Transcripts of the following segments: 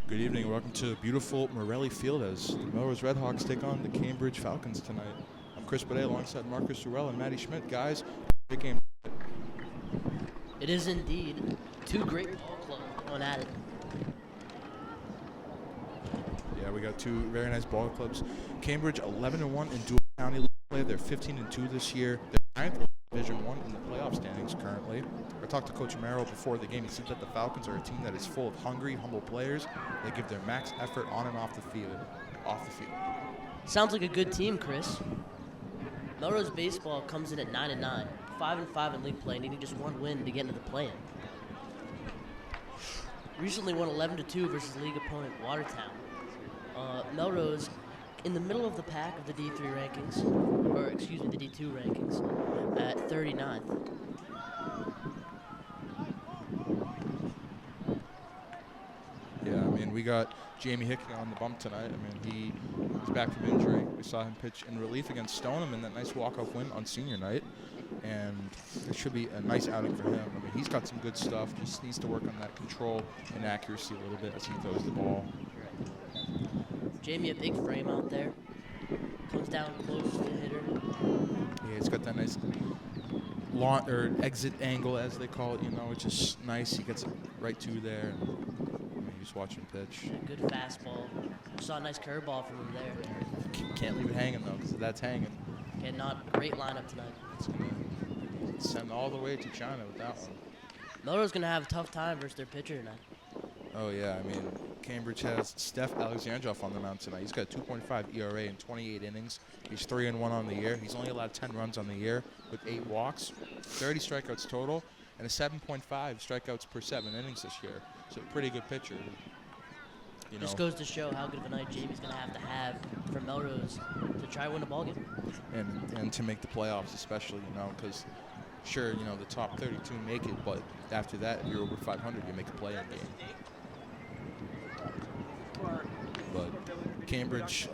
Good evening. Welcome to beautiful Morelli Field as the Melrose Redhawks take on the Cambridge Falcons tonight. I'm Chris Baudet alongside Marcus Ruel and Matty Schmidt. Guys, big game. It is indeed two great ball clubs going at it. Yeah, we got two very nice ball clubs. Cambridge 11-1 in dual county play. They're 15-2 this year. They're 9th in Division 1 in the playoff standings currently. I talked to Coach Romero before the game. He said that the Falcons are a team that is full of hungry, humble players. They give their max effort on and off the field. Sounds like a good team, Chris. Melrose baseball comes in at 9-9, 5-5 in league play, needing just one win to get into the play-in. Recently won 11-2 versus league opponent Watertown. Melrose, in the middle of the pack of the D3 rankings, or excuse me, the D2 rankings, at 39th. Yeah, I mean, we got Jamie Hickey on the bump tonight. I mean, he was back from injury. We saw him pitch in relief against Stoneham in that nice walk-off win on senior night. And it should be a nice outing for him. I mean, he's got some good stuff. Just needs to work on that control and accuracy a little bit as he throws the ball. Jamie, a big frame out there. Comes down close to the hitter. Yeah, he's got that nice launch or exit angle, as they call it, which is nice. He gets it right to there. You just watch him pitch. A good fastball. Saw a nice curveball from him there. Can't leave it hanging, though, because that's hanging. Okay, not great lineup tonight. It's going to send all the way to China with that one. Melrose going to have a tough time versus their pitcher tonight. Oh, yeah. I mean, Cambridge has Steph Alexandrov on the mound tonight. He's got a 2.5 ERA in 28 innings. He's 3-1 on the year. He's only allowed 10 runs on the year with 8 walks, 30 strikeouts total, and a 7.5 strikeouts per 7 innings this year. So a pretty good pitcher. This goes to show how good of a night Jamie's going to have for Melrose to try to win a ballgame. And to make the playoffs especially, because sure, the top 32 make it, but after that, if you're over 500, you make a play-in game. But Cambridge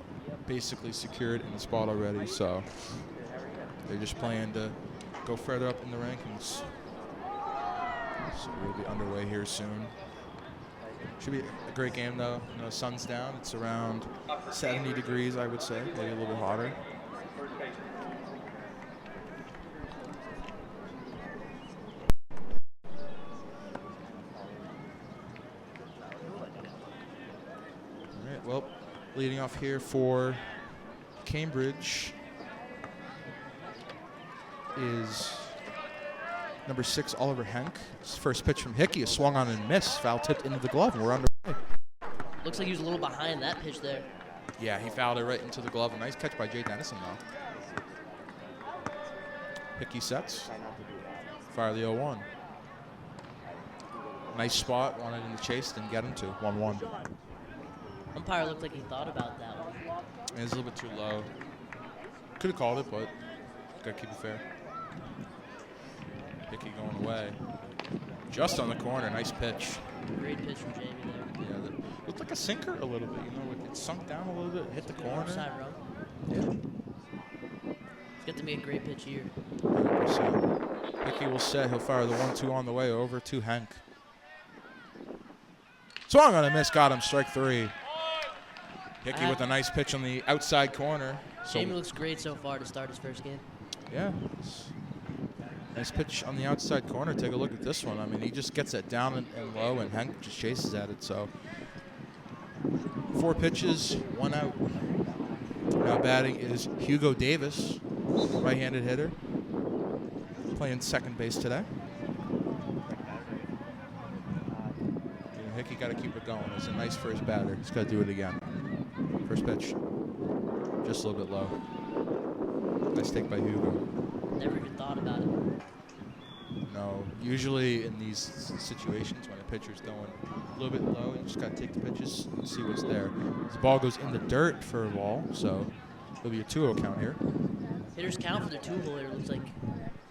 basically secured in the spot already, so they're just playing to go further up in the rankings. So we'll be underway here soon. Should be a great game, though. Sun's down. It's around 70 degrees, I would say, maybe a little bit hotter. All right, well, leading off here for Cambridge is number 6, Oliver Henk. His first pitch from Hickey is swung on and missed. Foul tipped into the glove, and we're underway. Looks like he was a little behind that pitch there. Yeah, he fouled it right into the glove. A nice catch by Jay Dennison, though. Hickey sets. Fire the 0-1. Nice spot. Wanted him to chase, didn't get him to. 1-1. Umpire looked like he thought about that one. It was a little bit too low. Could have called it, but got to keep it fair. Hickey going away. Just on the corner. Nice pitch. Great pitch from Jamie there. Yeah, that looked like a sinker a little bit. It sunk down a little bit, hit the corner. Side row. Yeah. It's got to be a great pitch here. 100%. Hickey will set. He'll fire the 1-2 on the way over to Henk. Swung on a miss. Got him. Strike 3. Hickey with a nice pitch on the outside corner. Jamie looks great so far to start his first game. Yeah. Nice pitch on the outside corner. Take a look at this one. I mean, he just gets it down and low, and Henk just chases at it. So 4 pitches, 1 out. Now batting is Hugo Davis, right-handed hitter, playing second base today. Hickey got to keep it going. It's a nice first batter. He's got to do it again. First pitch, just a little bit low. Nice take by Hugo. Never even thought about it. No, usually in these situations when a pitcher's going a little bit low, you just got to take the pitches and see what's there. This ball goes in the dirt for a ball, so it'll be a 2-0 count here. Hitters count for the 2-hole here. Looks like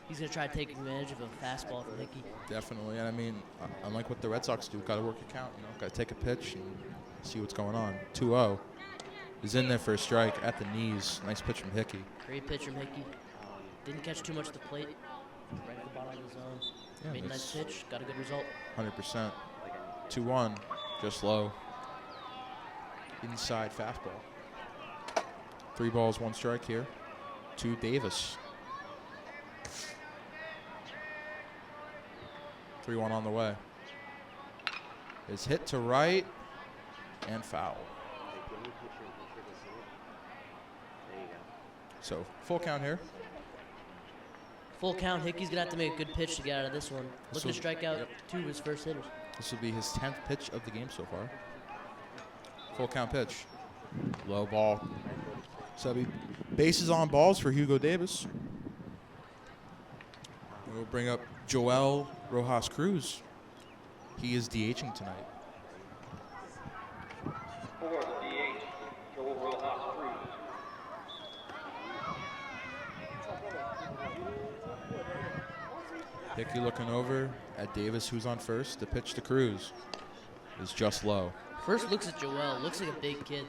he's going to try to take advantage of a fastball from Hickey. Definitely, and I mean, unlike what the Red Sox do, got to work a count, got to take a pitch and see what's going on. 2-0 is in there for a strike at the knees. Nice pitch from Hickey. Great pitch from Hickey. Didn't catch too much of the plate. Right at the bottom of the zone. Yeah, made a nice pitch. Got a good result. 100%. 2-1. Just low. inside fastball. 3 balls, 1 strike here to Davis. 3-1 on the way. Is hit to right and foul. So full count here. Full count. Hickey's gonna have to make a good pitch to get out of this one. Looking to strike out 2 of his first hitters. This will be his 10th pitch of the game so far. Full count pitch. Low ball. So bases on balls for Hugo Davis. We'll bring up Joel Rojas Cruz. He is DHing tonight. For the DH, Joel Rojas Cruz. Hickey looking over at Davis, who's on first. The pitch to Cruz is just low. First looks at Joel. Looks like a big kid.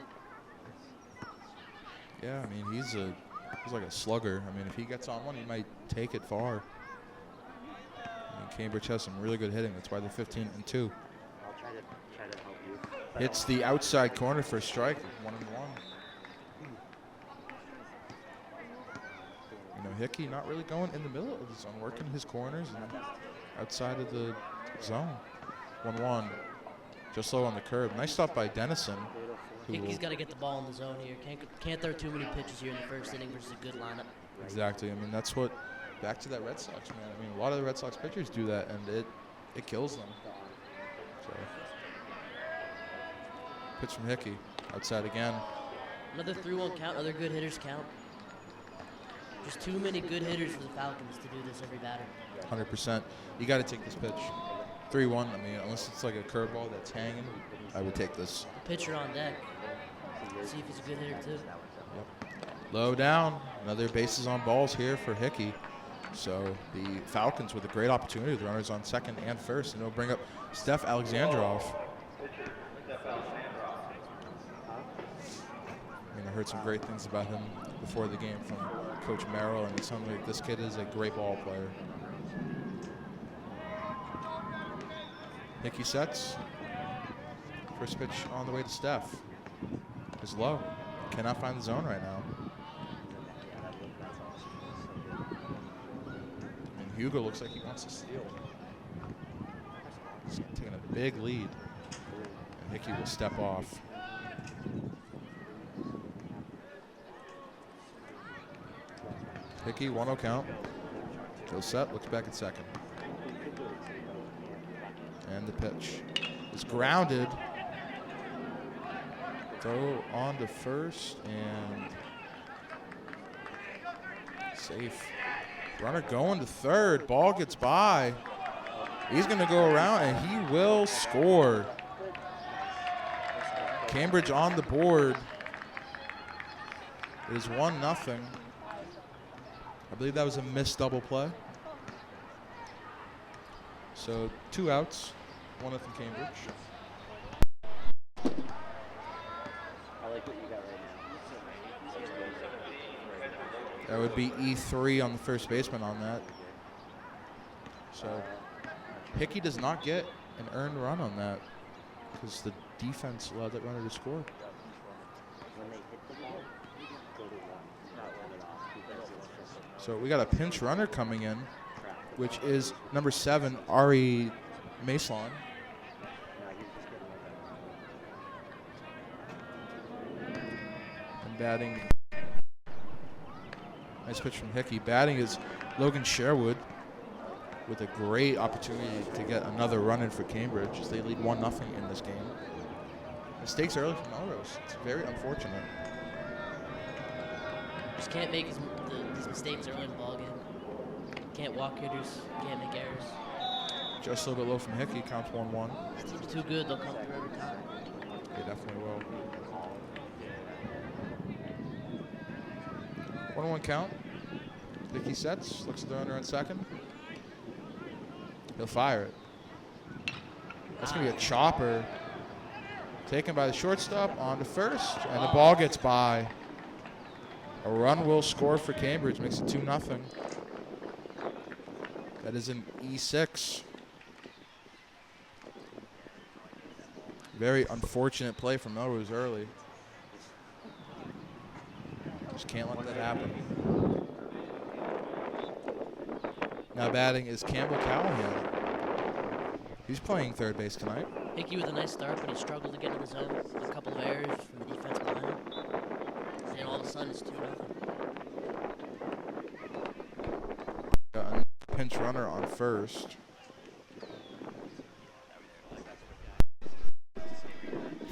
Yeah, I mean, he's like a slugger. I mean, if he gets on one, he might take it far. I mean, Cambridge has some really good hitting. That's why they're 15-2. I'll try to help you. Hits the outside corner for a strike, 1-1. You know, Hickey not really going in the middle of the zone, working his corners and outside of the zone. 1-1. Just low on the curb. Nice stop by Dennison. Hickey's got to get the ball in the zone here. Can't throw too many pitches here in the first inning versus a good lineup. Exactly. I mean, that's what. Back to that Red Sox, man. I mean, a lot of the Red Sox pitchers do that, and it kills them. So, pitch from Hickey, outside again. Another 3-1 count. Other good hitters count. Just too many good hitters for the Falcons to do this every batter. 100%. You got to take this pitch. 3-1. I mean, unless it's like a curveball that's hanging, I would take this. Pitcher on deck. See if he's a good hitter too. Yep. Low down. Another bases on balls here for Hickey. So the Falcons with a great opportunity with runners on second and first, and it'll bring up Steph Alexandrov. I mean, I heard some great things about him before the game from Coach Merrill, and it sounds like this kid is a great ball player. Hickey sets. First pitch on the way to Steph. Is low. Cannot find the zone right now. And Hugo looks like he wants to steal. He's taking a big lead. And Hickey will step off. Hickey, 1-0 count. Goes set, looks back at second. And the pitch is grounded. Throw on to first and safe. Runner going to third. Ball gets by. He's going to go around and he will score. Cambridge on the board. It is 1-0. I believe that was a missed double play. So 2 outs, 1-0 Cambridge. I like what you got right now. That would be E3 on the first baseman on that. So Hickey does not get an earned run on that because the defense allowed that runner to score. When they hit the ball, go to one, not run it off. Because it's just So we got a pinch runner coming in, which is number 7, Ari Maslon. no, he's just getting like And batting. Nice pitch from Hickey. Batting is Logan Sherwood with a great opportunity to get another run in for Cambridge as they lead 1-0 in this game. Mistakes early from Melrose. It's very unfortunate. Just can't make these mistakes early in the ball game. Can't walk hitters. Can't make errors. Just a little bit low from Hickey. Counts 1-1. This team's too good. They'll come through every time. They definitely will. 1-1 count. Hickey sets. Looks at the runner on second. He'll fire it. That's going to be a chopper. Taken by the shortstop on to first. And the ball gets by. A run will score for Cambridge. Makes it 2-0. That is an E6. Very unfortunate play from Melrose early. Can't let that happen. Now batting is Campbell Callahan. He's playing third base tonight. Hickey with a nice start, but he struggled to get in the zone. A couple of errors from the defense behind him. And all of a sudden, it's 2-0. Got a pinch runner on first.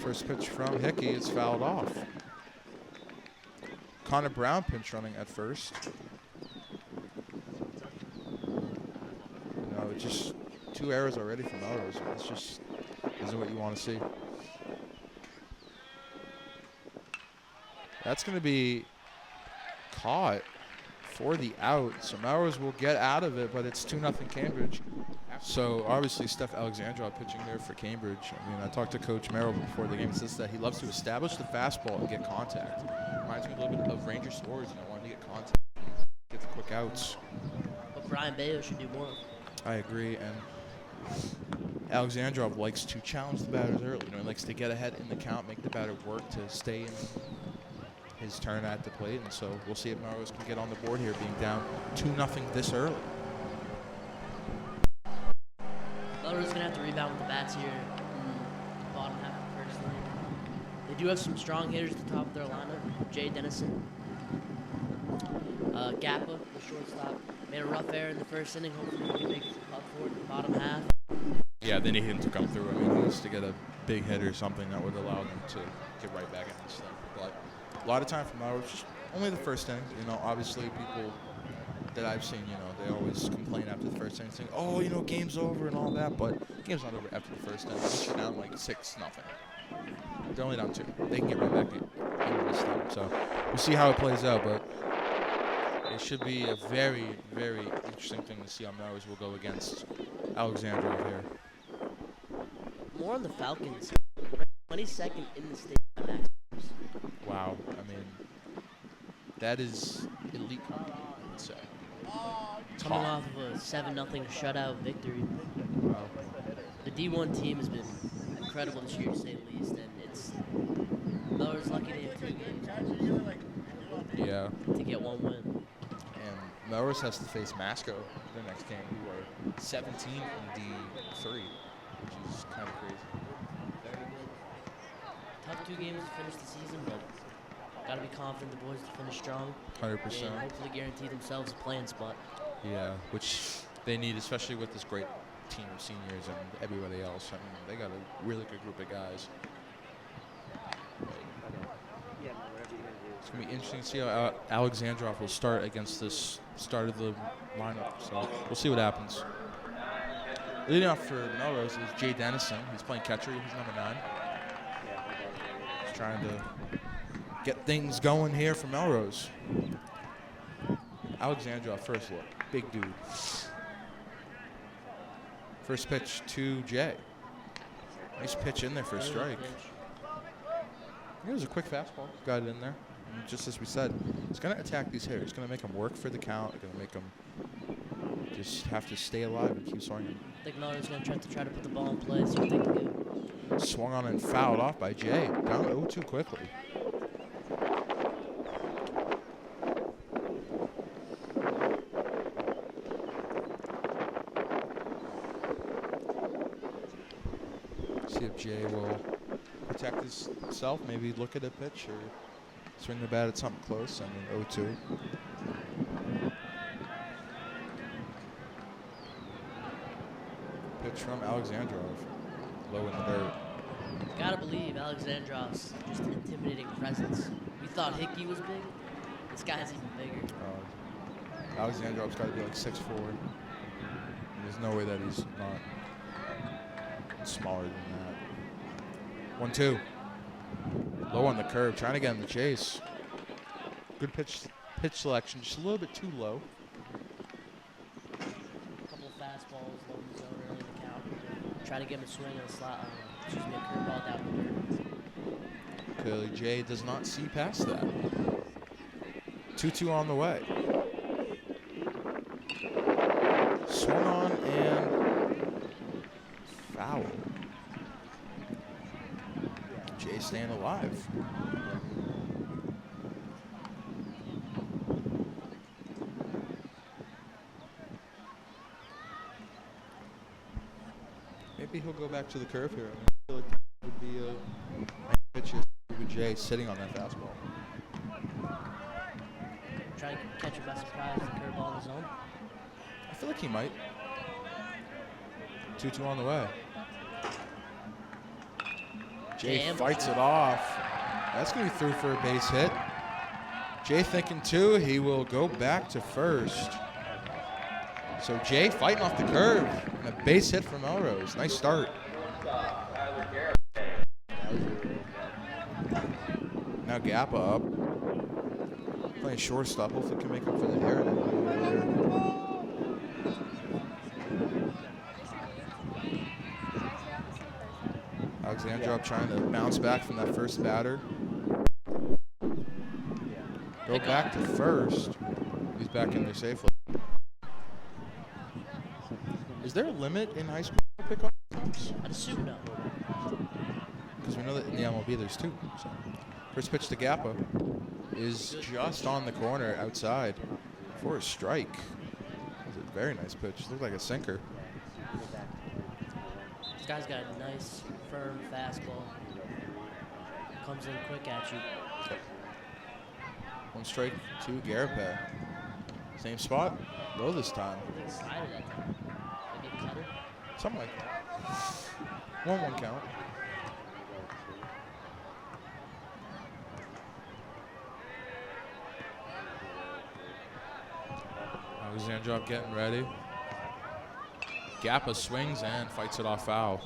First pitch from Hickey is fouled off. Connor Brown pinch running at first. No, it's just 2 errors already from Melrose. It's just isn't what you want to see. That's going to be caught for the out. So Melrose will get out of it, but it's 2-0 Cambridge. So obviously Steph Alexandra pitching there for Cambridge. I mean, I talked to Coach Merrill before the game. He says that he loves to establish the fastball and get contact. Reminds me a little bit of Ranger Swords, wanting to get contact, get the quick outs. But Brian Bayo should do more. I agree, and Alexandrov likes to challenge the batters early. He likes to get ahead in the count, make the batter work to stay in his turn at the plate, and so we'll see if Melrose can get on the board here, being down 2-0 this early. Melrose is going to have to rebound with the bats here in the bottom half of the first inning. They do have some strong hitters at the top of their lineup. Jay Dennison. Gappa, the shortstop, made a rough error in the first inning. Hopefully he can make up for it in the bottom half. Yeah, they need him to come through. I mean, he needs to get a big hit or something that would allow them to get right back in this thing. But a lot of time from Melrose, just only the first inning. Obviously people that I've seen, they always complain after the first inning, saying, oh, game's over and all that. But game's not over after the first inning. Once you're down like 6-0. They're only down 2. They can get right back in this thing. So we'll see how it plays out. But it should be a very, very interesting thing to see how Melrose will go against Alexandra here. More on the Falcons. 22nd in the state by max. Wow. I mean, that is elite, I would say. Coming off of a 7-0 shutout victory. Wow. The D1 team has been incredible this year, to say the least, and it's Melrose lucky they have 2 games Yeah. to get 1 win. And Melrose has to face Masco their next game, who are 17 in D3, which is kind of crazy. Tough 2 games to finish the season, but got to be confident the boys to finish strong. 100%. And hopefully guarantee themselves a playing spot. Yeah, which they need, especially with this great team of seniors and everybody else. I mean, they got a really good group of guys. It's going to be interesting to see how Alexandrov will start against this start of the lineup. So we'll see what happens. Leading off for Melrose is Jay Dennison. He's playing catcher. He's number 9. He's trying to get things going here for Melrose. Alexandrov first look. Big dude. First pitch to Jay. Nice pitch in there for a strike. It was a quick fastball. Got it in there. And just as we said, he's going to attack these hitters. He's going to make them work for the count. Going to make them just have to stay alive and keep swinging. I think Melrose is going to try to put the ball in play, see what they can do. Swung on and fouled off by Jay. Down 0-2 quickly. See if Jay will protect himself, maybe look at a pitch or swing the bat at something close. I mean, 0-2. Pitch from Alexandrov. Low in the dirt. Gotta believe Alexandrov's just an intimidating presence. We thought Hickey was big. This guy's even bigger. Alexandrov's got to be like 6'4". There's no way that he's not smaller than that. 1-2. Low on the curve, trying to get in the chase. Good pitch selection, just a little bit too low. A couple of fastballs, low in the zone early in the count. Try to get him to swing on a slot. A curveball down the dirt. Clearly, Jay does not see past that. 2-2 on the way. Swung on and foul. Jay staying alive. Maybe he'll go back to the curve here. I feel like that would be a pitch with Jay sitting on that fastball. Try to catch him by surprise, the curveball in the zone. I feel like he might. 2-2 on the way. Jay Damn. fights it off. That's going to be through for a base hit. Jay thinking two. He will go back to first. So Jay fighting off the curve. And a base hit from Melrose. Nice start. Now Gappa up. Playing shortstop. Hopefully can make up for the error that he made earlier. Alexandrov trying to bounce back from that first batter. Go back to first. He's back in there safely. Is there a limit in high school pickoff times? I'd assume no. Because we know that in the MLB there's two. So. First pitch to Gappa is just on the corner outside for a strike. That was a very nice pitch. Looked like a sinker. This guy's got a nice, firm fastball. Comes in quick at you. Yep. One strike to Garape. Same spot, low this time. I think slider that time. Maybe a cutter. Something like that. 1-1 count. Alexandrov getting ready. Gappa swings and fights it off foul.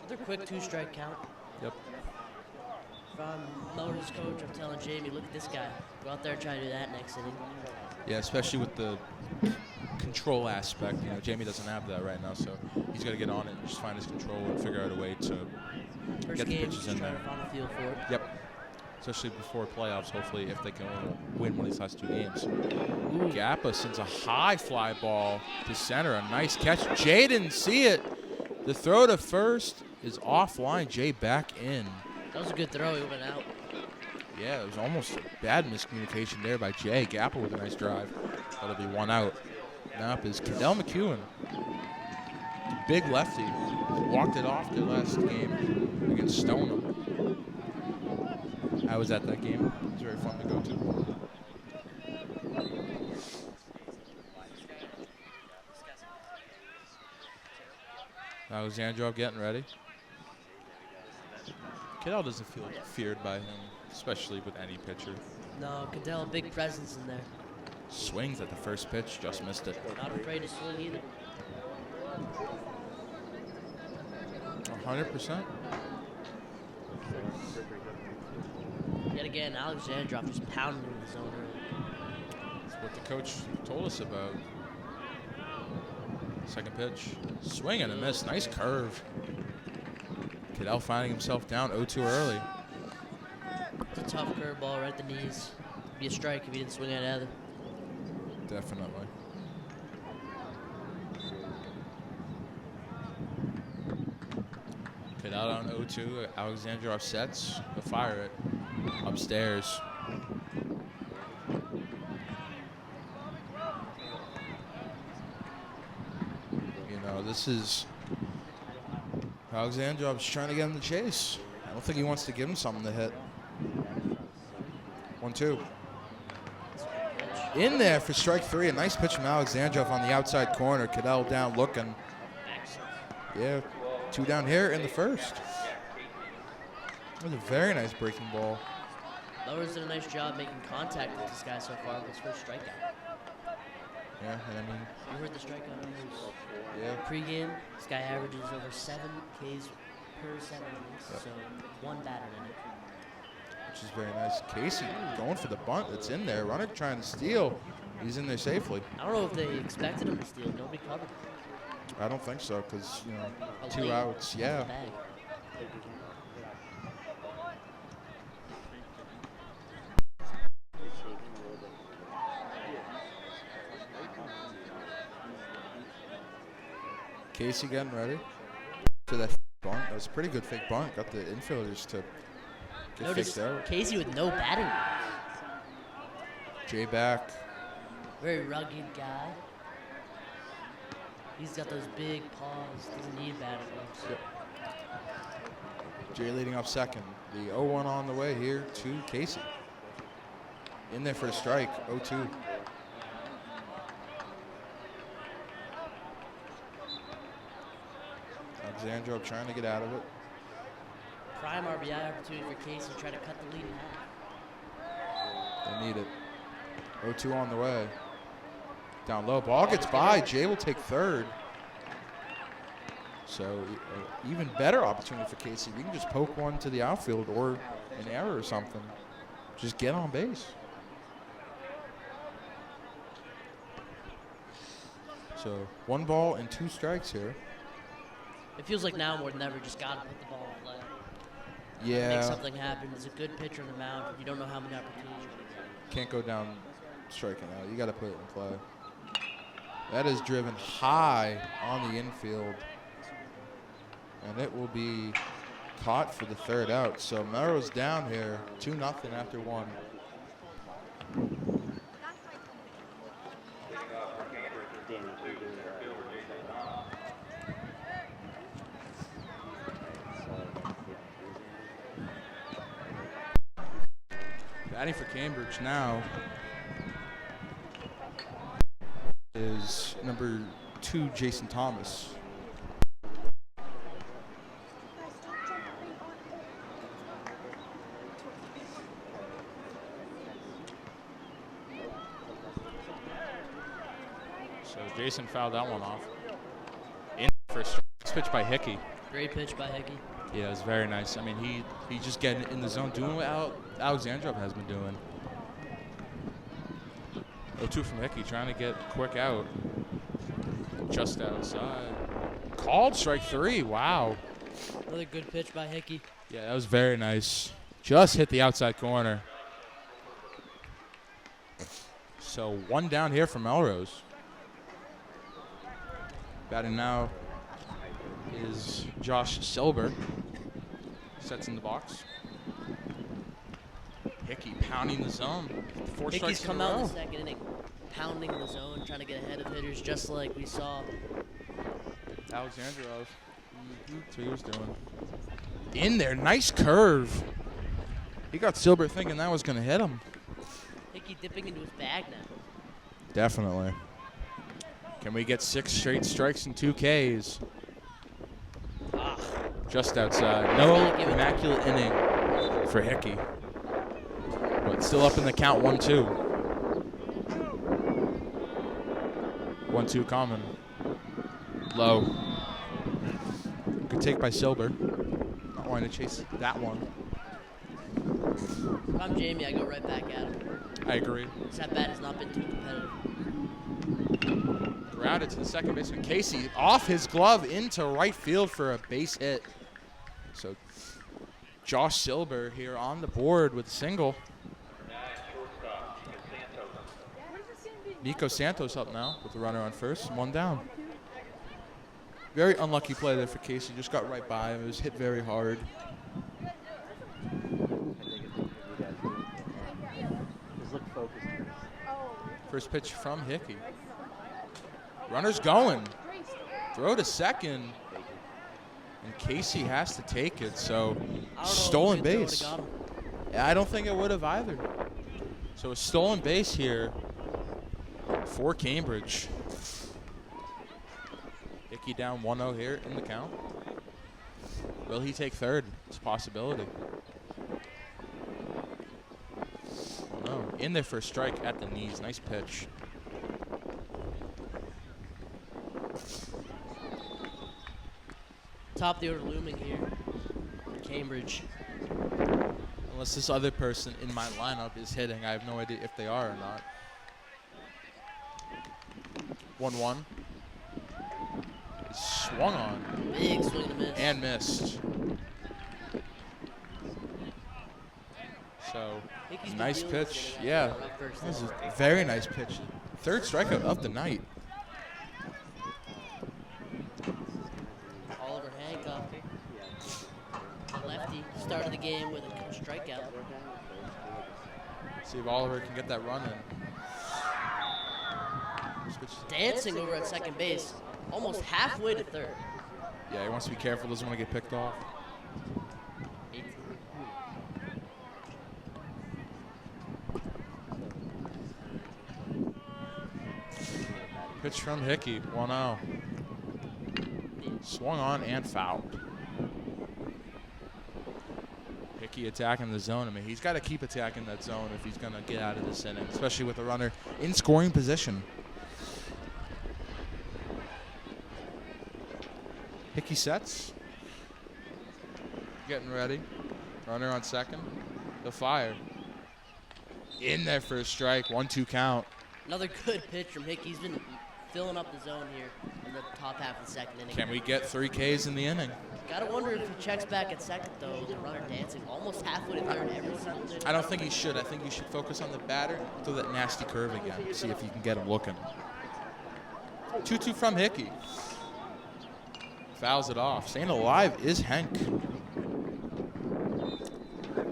Another quick 2-strike count. Yep. From Melrose coach, I'm telling Jamie, look at this guy. Go out there and try to do that next inning. Yeah, especially with the control aspect. You know, Jamie doesn't have that right now, so he's got to get on it and just find his control and figure out a way to First get the game, pitches just in trying there. to find a feel for it. Yep. Especially before playoffs, hopefully, if they can win one of these last two games. Gappa sends a high fly ball to center. A nice catch. Jay didn't see it. The throw to first is offline. Jay back in. That was a good throw. He went out. Yeah, it was almost a bad miscommunication there by Jay. Gappa with a nice drive. That'll be one out. Now up is Cadell McEwen. Big lefty. Walked it off their last game against Stoneham. I was at that game. It was very fun to go to. Alexandrov getting ready. Cadell doesn't feel feared by him, especially with any pitcher. No, Cadell, a big presence in there. Swings at the first pitch, just missed it. Not afraid to swing either. 100%. Yet again, Alexandrov just pounding in the zone early. That's what the coach told us about. Second pitch. Swing and a miss. Nice curve. Cadell finding himself down 0-2 early. It's a tough curveball right at the knees. It'd be a strike if he didn't swing at it either. Definitely. Cadell down 0-2. Alexandrov sets. He'll fire it upstairs. You know, this is Alexandrov's trying to get him the chase. I don't think he wants to give him something to hit. 1-2. In there for strike three. A nice pitch from Alexandrov on the outside corner. Cadell down looking. Yeah, two down here in the first. That was a very nice breaking ball. Melrose did a nice job making contact with this guy so far with his first strikeout. Yeah, and I mean, You heard the strikeout numbers. yeah. Pre-game, this guy averages over 7 Ks per 7 innings, Yep. so one batter in it. Which is very nice. Casey going for the bunt that's in there. Runner trying to steal. He's in there safely. I don't know if they expected him to steal. Nobody covered. I don't think so, because, you know, A 2 late outs. Yeah. bag. Casey getting ready for that bunt. That was a pretty good fake bunt. Got the infielders to get Notice faked out. Casey with no batting. Jay back. Very rugged guy. He's got those big paws. Doesn't need batting gloves. Jay leading off second. The 0-1 on the way here to Casey. In there for a strike, 0-2. Alexandrov trying to get out of it. Prime RBI opportunity for Casey to try to cut the lead in half. They need it. 0-2 on the way. Down low. Ball gets by. Jay will take third. So even better opportunity for Casey. We can just poke one to the outfield or an error or something. Just get on base. So 1 ball and 2 strikes here. It feels like now more than ever, just gotta put the ball in play. Yeah. Make something happen. There's a good pitcher on the mound. You don't know how many opportunities you're gonna get. Can't go down striking out. You got to put it in play. That is driven high on the infield. And it will be caught for the third out. So Melrose down here, 2-0 after 1. Batting for Cambridge now is number 2, Jason Thomas. So Jason fouled that one off. In for a strike. Pitch by Hickey. Great pitch by Hickey. Yeah, it was very nice. I mean, he just getting in the zone, doing what Alexandrov has been doing. 0-2 from Hickey, trying to get quick out. Just outside. Called strike 3. Wow. Another good pitch by Hickey. Yeah, that was very nice. Just hit the outside corner. So 1 down here for Melrose. Batting now is Josh Silber. Sets in the box. Hickey pounding the zone. 4 Hickey's strikes in come a out row. in the second inning, pounding the zone, trying to get ahead of hitters, just like we saw. Alexandrov. That's what he was doing. In there, nice curve. He got Silber thinking that was going to hit him. Hickey dipping into his bag now. Definitely. Can we get 6 straight strikes and 2 Ks? Ah, Just outside. No immaculate inning for Hickey. But still up in the count, 1-2. 1-2 common. Low. Good take by Silber. Not wanting to chase that one. if I'm Jamie, I go right back at him. I agree. This at-bat has not been too competitive. Grounded to the second baseman. Casey off his glove into right field for a base hit. So Josh Silber here on the board with a single. Nico Santos up now with the runner on first. 1 down. Very unlucky play there for Casey. Just got right by him. It was hit very hard. Just look focused. First pitch from Hickey. Runner's going. Throw to second. And Casey has to take it. So I don't know if stolen a good throw base. would've got him. Yeah, I don't think it would have either. So a stolen base here for Cambridge. Hickey down 1-0 here in the count. Will he take third? It's a possibility. Oh no. In there for a strike at the knees. Nice pitch. Top of the order looming here for Cambridge. Unless this other person in my lineup is hitting, I have no idea if they are or not. 1-1. Swung on Big swing and a miss. and missed. So, Hickey's been nice dealing with pitch. it. Yeah, Right first this is inning. a very nice pitch. Third strikeout of the night. Oliver Hancock, the lefty, started the game with a strikeout. See if Oliver can get that run in. This dancing over at second base, almost halfway to third. Yeah, he wants to be careful. Doesn't want to get picked off. 18. Pitch from Hickey, 1-0. Swung on and fouled. Hickey attacking the zone. I mean, he's got to keep attacking that zone if he's going to get out of this inning, especially with a runner in scoring position. Hickey sets. Getting ready. Runner on second. The fire. In there for a strike. 1-2 count. Another good pitch from Hickey. He's been filling up the zone here in the top half of the second inning. Can we get 3 Ks in the inning? Gotta wonder if he checks back at second, though, with the runner dancing almost halfway to third every single day. I don't think he should. I think you should focus on the batter, throw that nasty curve again, see if you can get him looking. 2-2 from Hickey. Fouls it off. Staying alive is Henk.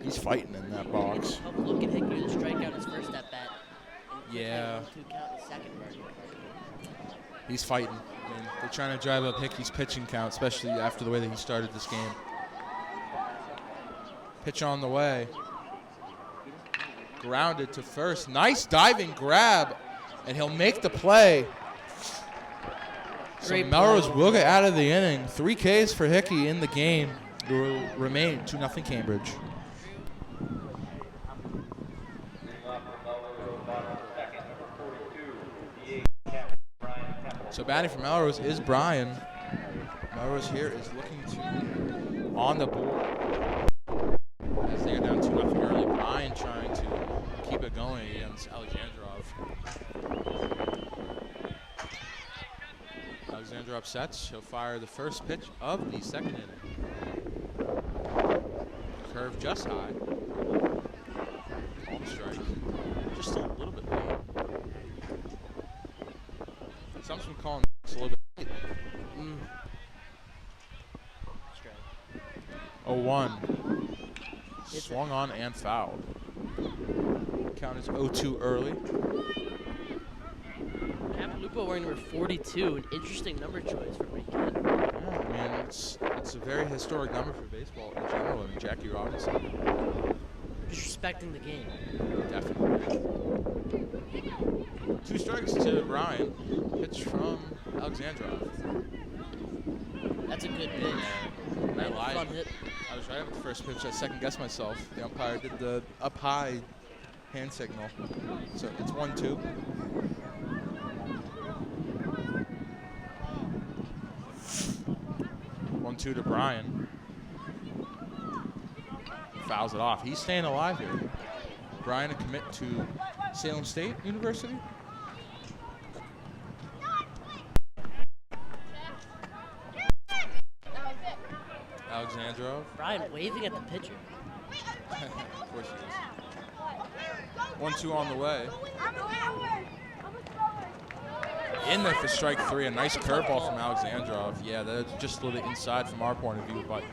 He's fighting in that box. Help look at Hickey to strike out his first at bat. Yeah. 2 count the second bird. He's fighting. I mean, they're trying to drive up Hickey's pitching count, especially after the way that he started this game. Pitch on the way. Grounded to first. Nice diving grab, and he'll make the play. So Great Melrose play. will get out of the inning. 3 Ks for Hickey in the game. It will remain 2-0 Cambridge. So batting for Melrose is Brian. Melrose here is looking to on the board. As they are down 2-0 early, Brian trying to keep it going against Alexandrov. Alexandrov sets. He'll fire the first pitch of the second inning. Curve just high. Called a strike. Just a little bit late. Someone's been calling a little bit late. 0-1. Swung on and fouled. Count is 0-2 early. Capalupo wearing number 42, an interesting number choice for Rican. Yeah, I mean, it's a very historic number for baseball in general. I mean, Jackie Robinson. Disrespecting the game. Definitely. 2 strikes to Brian. Pitch from Alexandrov. That's a good pitch. I lied. Fun hit. I was right at the first pitch. I second-guessed myself. The umpire did the up-high hand signal. So it's 1-2. To Brian. Fouls it off. He's staying alive here. Brian to commit to Salem State University. Alexandrov. Brian waving at the pitcher. Of course he is. 1-2 on the way. In there for strike 3. A nice curveball from Alexandrov. Yeah, that's just a little bit inside from our point of view, but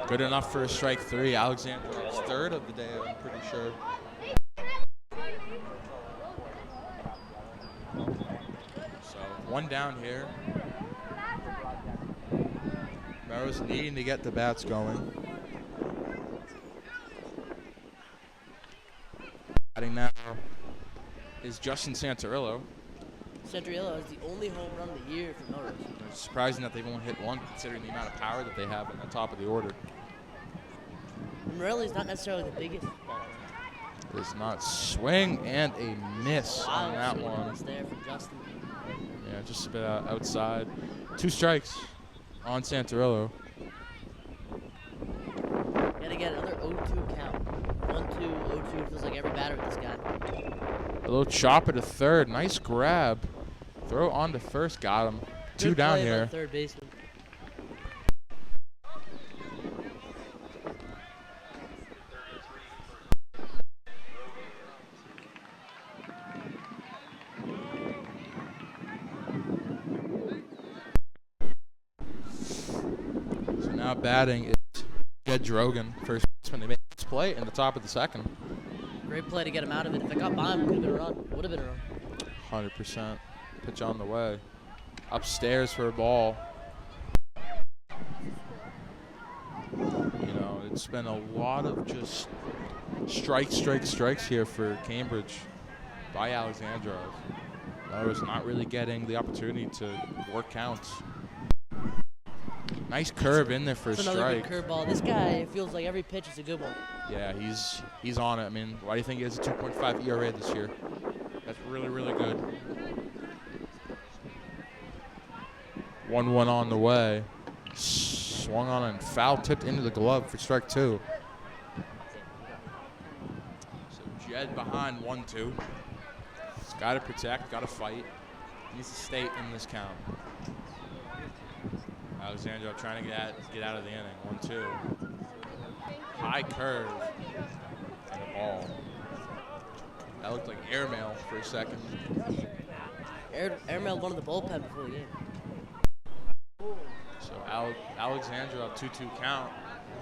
good enough for a strike 3. Alexandrov's third of the day, I'm pretty sure. So 1 down here. Melrose needing to get the bats going. Batting now is Justin Santarillo. Santarillo is the only home run of the year for Melrose. It's surprising that they've only hit 1, considering the amount of power that they have in the top of the order. Morelli's not necessarily the biggest ball. Does not swing and a miss on that swing and a one. miss there from Justin. Yeah, just a bit outside. 2 strikes on Santarillo. Gotta get another 0-2 count. 1-2, 0-2. Feels like every batter with this guy. A little chopper to third. Nice grab. Throw on to first. Got him. 2 Good down play by here. the third baseman. So now batting is Jed Drogan. First baseman. They made this play in the top of the second. Great play to get him out of it. If it got by him, it could have been a run. Would have been a run. 100%. Pitch on the way. Upstairs for a ball. You know, it's been a lot of just strikes here for Cambridge by Alexandrov. Melrose not really getting the opportunity to work counts. Nice curve in there for a That's another strike. good curveball. This guy feels like every pitch is a good one. Yeah, he's on it. I mean, why do you think he has a 2.5 ERA this year? That's really, really good. 1-1 on the way. Swung on and foul tipped into the glove for strike 2. So Jed behind 1-2. He's got to protect, got to fight. Needs to stay in this count. Alexandrov trying to get out of the inning. 1-2. High curve and a ball. That looked like airmail for a second. Airmail won the bullpen before the game. So Alexandrov 2-2 count.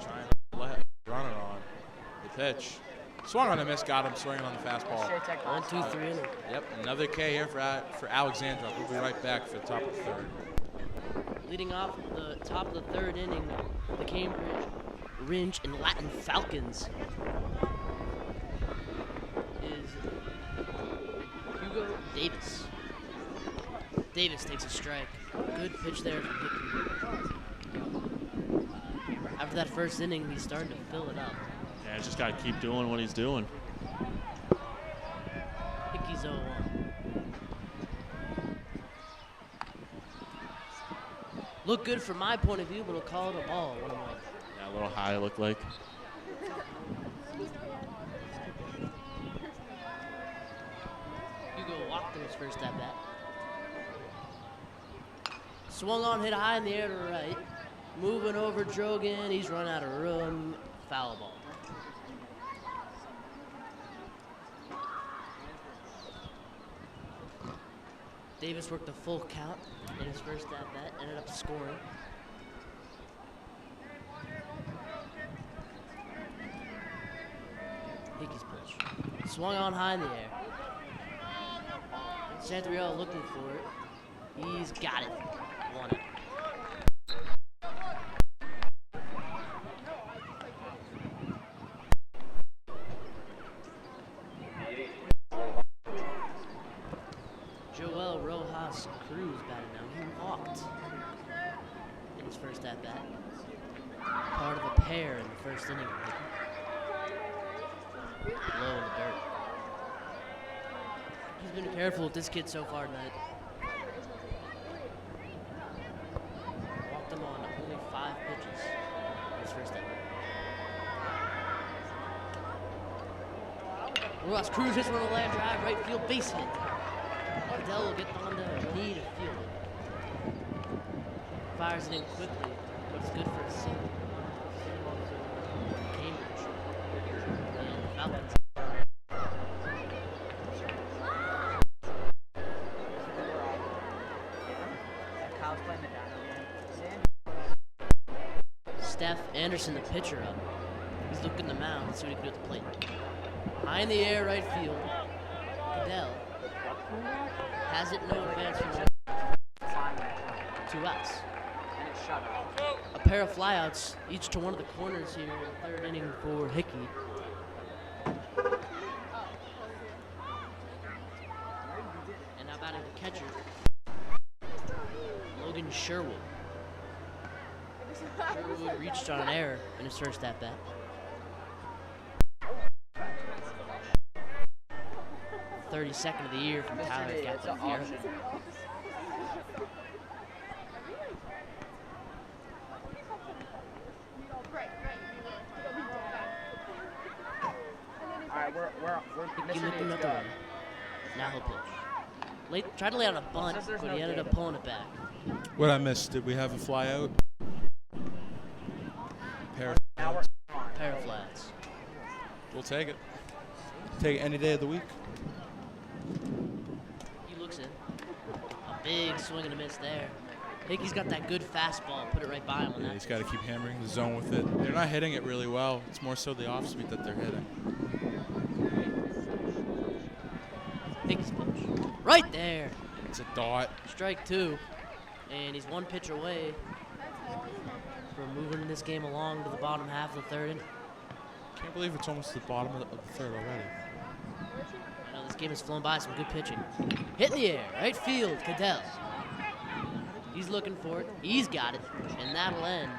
Trying to let run it on. The pitch. Swung on a miss, got him swinging on the fastball. 1, 2, 3 inning. Yep, another K here for Alexandrov. We'll be right back for the top of the third. Leading off the top of the third inning, the Cambridge Rindge and Latin Falcons is Hugo Davis. Davis takes a strike. Good pitch there from Hickey. After that first inning, he's starting to fill it up. Yeah, he's just got to keep doing what he's doing. Hickey's 0-1. Looked good from my point of view, but he'll call it a ball. 1-1. Yeah, a little high, it looked like. Hugo walked in his first at bat. Swung on, hit high in the air to right. Moving over Drogan. He's run out of room. Foul ball. Davis worked a full count in his first at bat. Ended up scoring. Hickey's pitch. Swung on high in the air. Santoriello looking for it. He's got it. Won it. Joel Rojas Cruz batted now. He walked in his first at bat. Part of a pair in the first inning. Low in the dirt. He's been careful with this kid so far tonight. Walked him on only 5 pitches in his first at bat. Rojas Cruz hits one on the land drive, right field base hit. Adele will get on the knee to field it. Fires it in quickly, but it's good for a single. Cambridge. And the Falcons. Steph Anderson, the pitcher, up. He's looking the mound. Let's see what he can do at the plate. High in the air, right field. Adele has it no advance from 2 outs. A pair of flyouts, each to one of the corners here in the third inning for Hickey. And now batting the catcher, Logan Sherwood. Sherwood reached on an error in his first at bat. .32 of the year from Tyler Gatlin. Hickey looking at the run. Now he'll pitch. Tried to lay on a bunt, but he ended up pulling it back. What I missed? Did we have a fly out? Pair Pair of flats. We'll take it. Take it any day of the week. He looks in. A big swing and a miss there. Hickey's got that good fastball. Put it right by him on Yeah, that. he's got to keep hammering the zone with it. They're not hitting it really well. It's more so the off speed that they're hitting. Hickey's pitch. Right there. It's a dot. Strike 2, and he's 1 pitch away from moving this game along to the bottom half of the 3rd inning. Can't believe it's almost the bottom of the 3rd already. I know this game has flown by, some good pitching. Hit in the air, right field, Cadell. He's looking for it. He's got it, and that'll end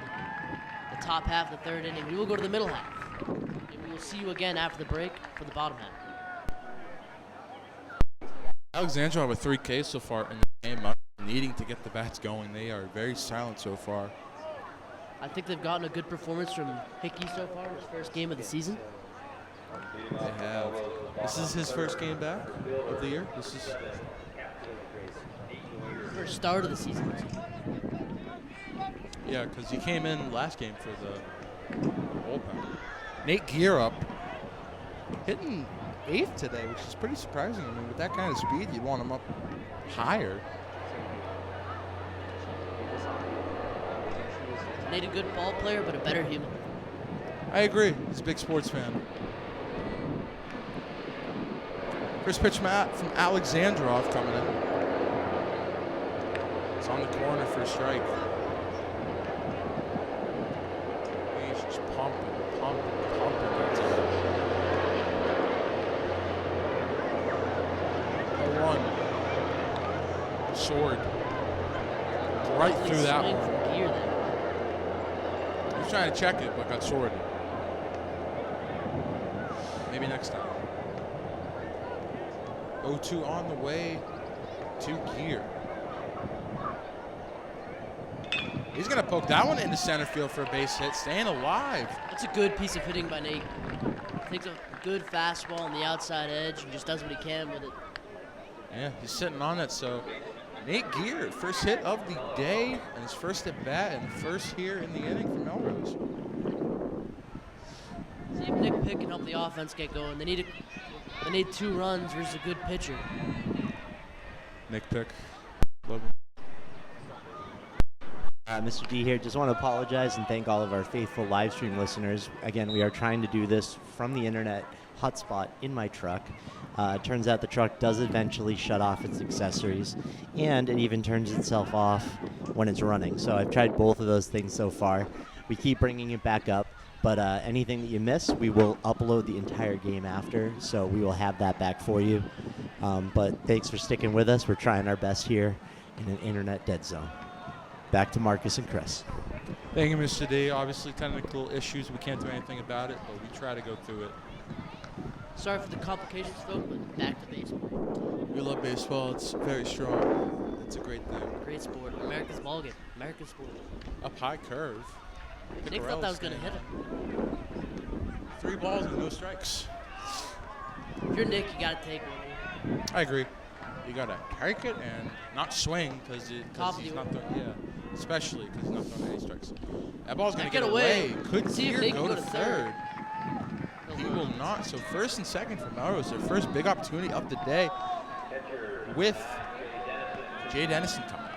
the top half of the 3rd inning. We will go to the middle half, and we will see you again after the break for the bottom half. Alexandra with 3 Ks so far in the game, needing to get the bats going. They are very silent so far. I think they've gotten a good performance from Hickey so far in his first game of the season. They have. This is his first game back of the year. This is First start of the season. yeah, because he came in last game for the bullpen. Nate Gear up, hitting 8th today, which is pretty surprising. I mean, with that kind of speed, you'd want him up higher. Nate a good ball player, but a better human. I agree. He's a big sports fan. First pitch, Matt, from Alexandrov coming in. It's on the corner for a strike. He's just pumping. That's it. 0-1. Sword. Right through that Swing one. from Gear there. He was trying to check it, but got sworded. Maybe next time. 0-2 on the way to Gear. He's going to poke that one into center field for a base hit, staying alive. That's a good piece of hitting by Nate. Takes a good fastball on the outside edge and just does what he can with it. Yeah, he's sitting on it, so Nate Gear, first hit of the day, and his first at bat, and first here in the inning for Melrose. See if Nick Pick can help the offense get going. They need 2 runs versus a good pitcher. Nick Pick, love him. Mr. D here. Just want to apologize and thank all of our faithful live stream listeners. Again, we are trying to do this from the internet hotspot in my truck. Turns out the truck does eventually shut off its accessories, and it even turns itself off when it's running. So I've tried both of those things so far. We keep bringing it back up, but anything that you miss, we will upload the entire game after, so we will have that back for you. But thanks for sticking with us. We're trying our best here in an internet dead zone. Back to Marcus and Chris. Thank you, Mr. D. Obviously, technical issues. We can't do anything about it, but we try to go through it. Sorry for the complications, folks, but back to baseball. We love baseball. It's very strong. It's a great thing. Great sport. America's ballgame. America's sport. Up high curve. Nick thought that was going to hit him. 3 balls and no strikes. If you're Nick, you got to take one. I agree. You got to take it and not swing because he's not throwing. Yeah, especially because he's not throwing any strikes. That ball's going to get away. Could See if Gear Nick go can to third? He will not. So first and second for Melrose. Their first big opportunity of the day with Jay Dennison coming up.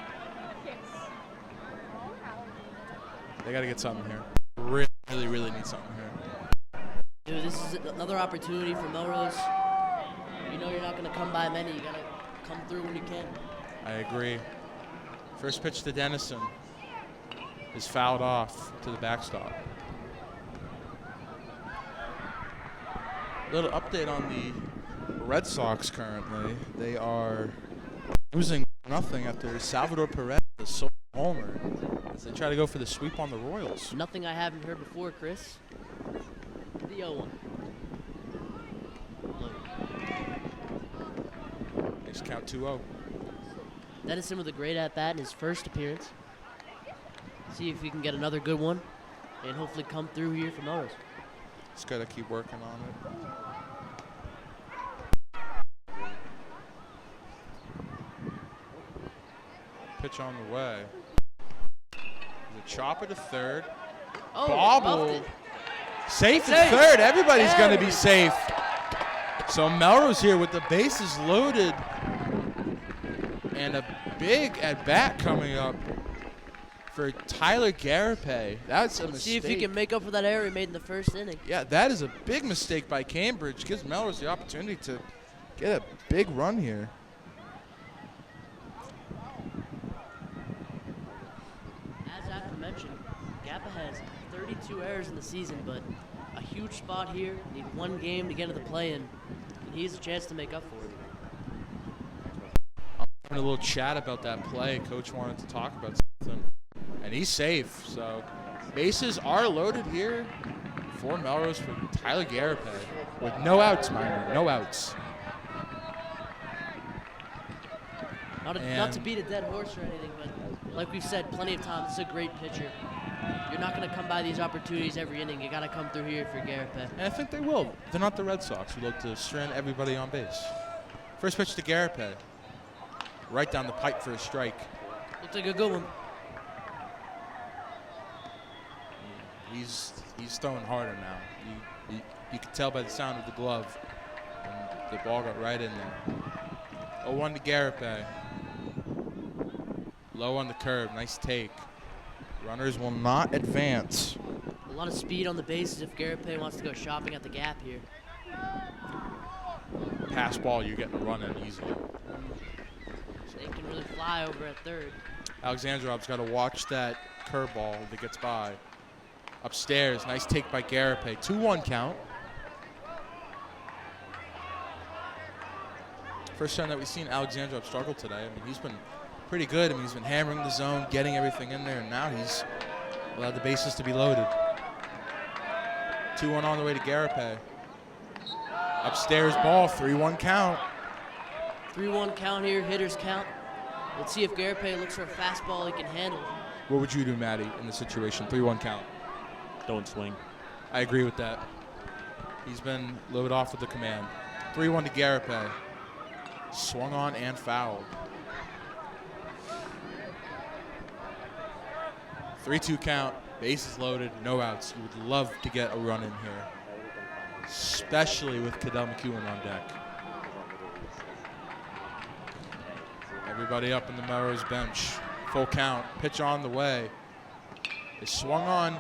They got to get something here. Really need something here. Dude, this is another opportunity for Melrose. You know you're not going to come by many. You got to come through when you can. I agree. First pitch to Dennison is fouled off to the backstop. Little update on the Red Sox currently. They are losing nothing after Salvador Perez is solo homer as they try to go for the sweep on the Royals. Nothing I haven't heard before, Chris. The 0-1. Next count 2-0. Dennison with a great at-bat in his first appearance. See if we can get another good one and hopefully come through here for Melrose. Just got to keep working on it. Pitch on the way. The chopper to third. Oh, Bobble. buffed it. Safe at third. Everybody's going to be safe. So Melrose here with the bases loaded. And a big at-bat coming up for Tyler Garape. That's a Let's mistake. see if he can make up for that error he made in the first inning. Yeah, that is a big mistake by Cambridge. Gives Melrose the opportunity to get a big run here. As aforementioned, Gappa has 32 errors in the season, but a huge spot here. Need one game to get into the play-in, and he has a chance to make up for it. Having a little chat about that play. Coach wanted to talk about something, and he's safe. So bases are loaded here for Melrose for Tyler Garapay with no outs, mind you, no outs. Not to beat a dead horse or anything, but like we've said plenty of times, this is a great pitcher. You're not going to come by these opportunities every inning. You got to come through here for Garapay. And I think they will. They're not the Red Sox who look to strand everybody on base. First pitch to Garapay. Right down the pipe for a strike. Looks like a good one. He's throwing harder now. You can tell by the sound of the glove. And the ball got right in there. 0-1 to Garapay. Low on the curve. Nice take. Runners will not advance. A lot of speed on the bases if Garapay wants to go shopping at the gap here. Pass ball, you're getting a run in easily. They can really fly over at third. Alexandrov's got to watch that curveball that gets by. Upstairs, nice take by Garapay. 2-1 count. First time that we've seen Alexandrov struggle today. I mean, he's been pretty good. I mean, he's been hammering the zone, getting everything in there, and now he's allowed the bases to be loaded. 2-1 on the way to Garapay. Upstairs ball, 3-1 count. 3-1 count here, hitters count. Let's see if Garapay looks for a fastball he can handle. What would you do, Matty, in the situation? 3-1 count. Don't swing. I agree with that. He's been loaded off with the command. 3-1 to Garapay. Swung on and fouled. 3-2 count. Bases loaded. No outs. You would love to get a run in here, especially with Cadell McEwen on deck. Everybody up in the Melrose bench. Full count. Pitch on the way. It's swung on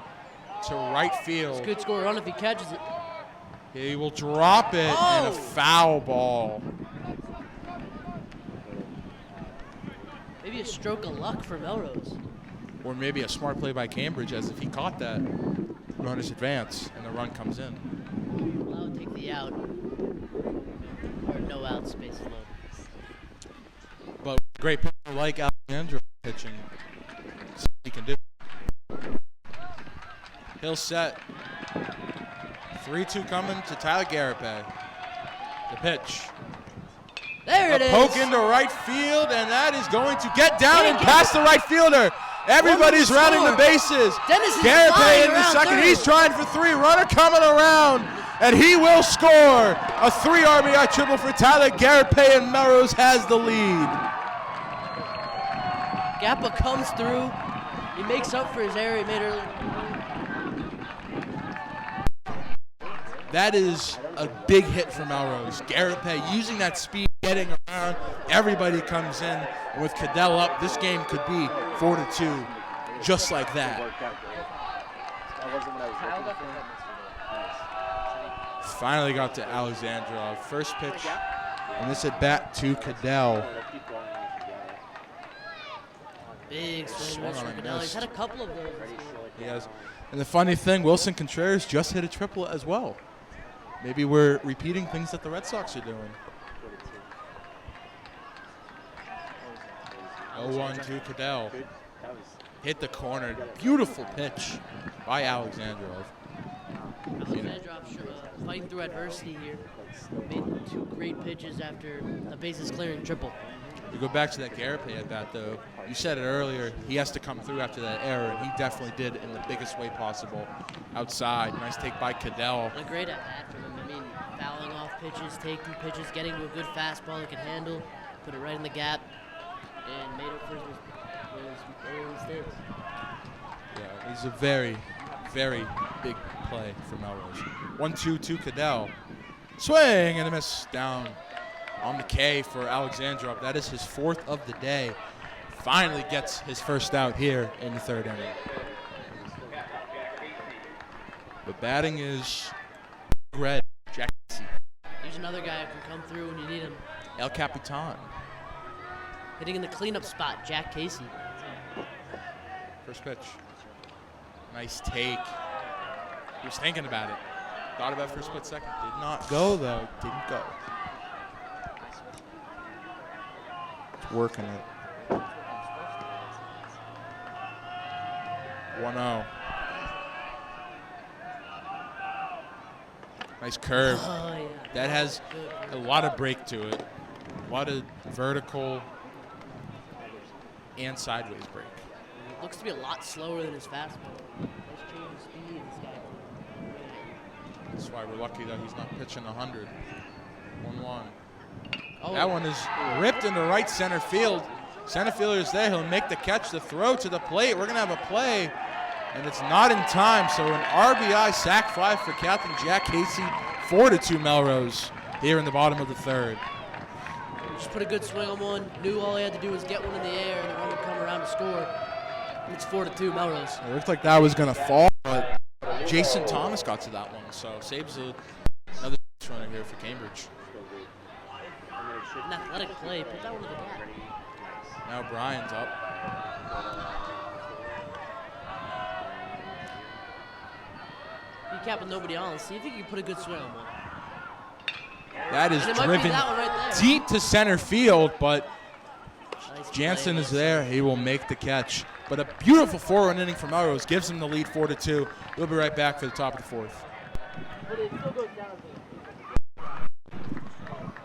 to right field. It's a good score run if he catches it. He will drop it and a foul ball. Maybe a stroke of luck for Melrose. Or maybe a smart play by Cambridge, as if he caught that, runners advance and the run comes in. Well, I would take the out. Or no outs, bases loaded. But great pitcher like Alexandra pitching, he can do. Hill set. 3-2 coming to Tyler Garapay. The pitch. There it is. Poke into right field, and that is going to get down and past the right fielder. Everybody's rounding the bases. Dennis is Garapay flying in the around second. third. He's trying for three. Runner coming around, and he will score. A 3 RBI triple for Tyler Garapay, and Melrose has the lead. Gappa comes through. He makes up for his error he made earlier. That is a big hit for Melrose. Garapay using that speed, getting around. Everybody comes in. And with Cadell up, this game could be 4-2, just like that. Finally got to Alexandrov. First pitch, and this at bat to Cadell. Big swing Swung miss on for and Cadell. He's missed. had a couple of those. He has. And the funny thing, Wilson Contreras just hit a triple as well. Maybe we're repeating things that the Red Sox are doing. 0-1 to Cadell. Hit the corner. Beautiful pitch by Alexandrov. Alexandrov fighting through adversity here. Made 2 great pitches after a bases clearing triple. We go back to that Garapay at bat, though. You said it earlier. He has to come through after that error, and he definitely did in the biggest way possible. Outside, nice take by Cadell. A great at bat from him. I mean, fouling off pitches, taking pitches, getting to a good fastball he can handle, put it right in the gap, and made up for his early mistakes. Yeah, he's a very, very big play for Melrose. 1-2 to Cadell. Swing and a miss down on the K for Alexandrov. That is his 4th of the day. Finally gets his first out here in the 3rd inning. The batting is red. Jack Casey. Here's another guy who can come through when you need him. El Capitan. Hitting in the cleanup spot, Jack Casey. First pitch. Nice take. He was thinking about it. Thought about it for a split second. Did not go, though. Didn't go. It's working it. 1-0. Nice curve. Oh, yeah. That has a lot of break to it. A lot of vertical and sideways break. Looks to be a lot slower than his fastball. Nice change in speed. This guy. That's why we're lucky that he's not pitching 100. 1-1. Oh, That one is ripped into right center field. Center fielder is there. He'll make the catch, the throw to the plate. We're going to have a play, and it's not in time. So an RBI sac fly for Captain Jack Casey. 4-2 Melrose here in the bottom of the third. just put a good swing on one. Knew all he had to do was get one in the air, and the run would come around to score. It's 4-2 Melrose. It looked like that was going to fall, but Jason Thomas got to that one. So saves another runner here for Cambridge. An athletic play. Put that one to the gap. Now Brian's up. Be cap with nobody on. See if you can put a good swing on one. That is And it might be driven that one right there. deep to center field, but Nice Jansen play, is nice. there. He will make the catch. But a beautiful 4-run inning for Melrose gives him the lead 4-2. We'll be right back for the top of the fourth.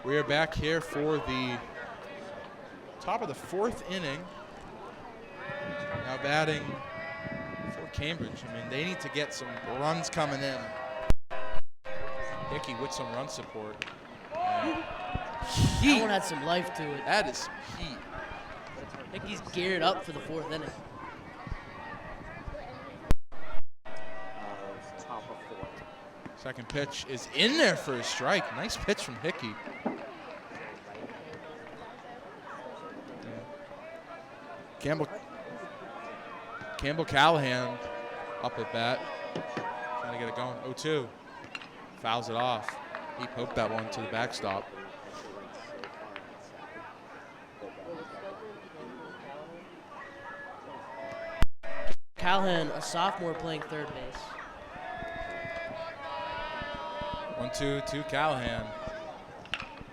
We are back here for the top of the fourth inning. Now batting for Cambridge. I mean, they need to get some runs coming in. Hickey with some run support. That Heat. one had some life to it. That is some heat. I think he's geared up for the fourth inning. Second pitch is in there for a strike. Nice pitch from Hickey. Campbell Callahan up at bat. Trying to get it going. 0-2. Fouls it off. He poked that one to the backstop. Callahan, a sophomore playing third base. 1-2 to Callahan.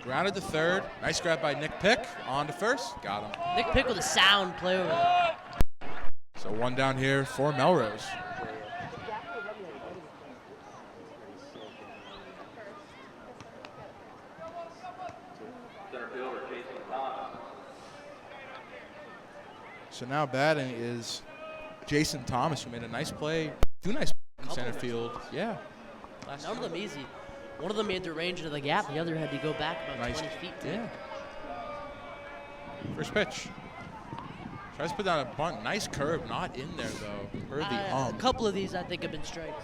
Grounded to third. Nice grab by Nick Pick. On to first. Got him. Nick Pick with a sound play over there. So one down here for Melrose. Center fielder Jason Thomas. So now batting is Jason Thomas, who made a nice play. Two nice plays in center field. Yeah. None of them easy. One of them made the range into the gap. The other had to go back about Nice. 20 feet to Yeah. it. First pitch. Tries to put down a bunt. Nice curve. Not in there, though. Heard the A couple of these, I think, have been strikes.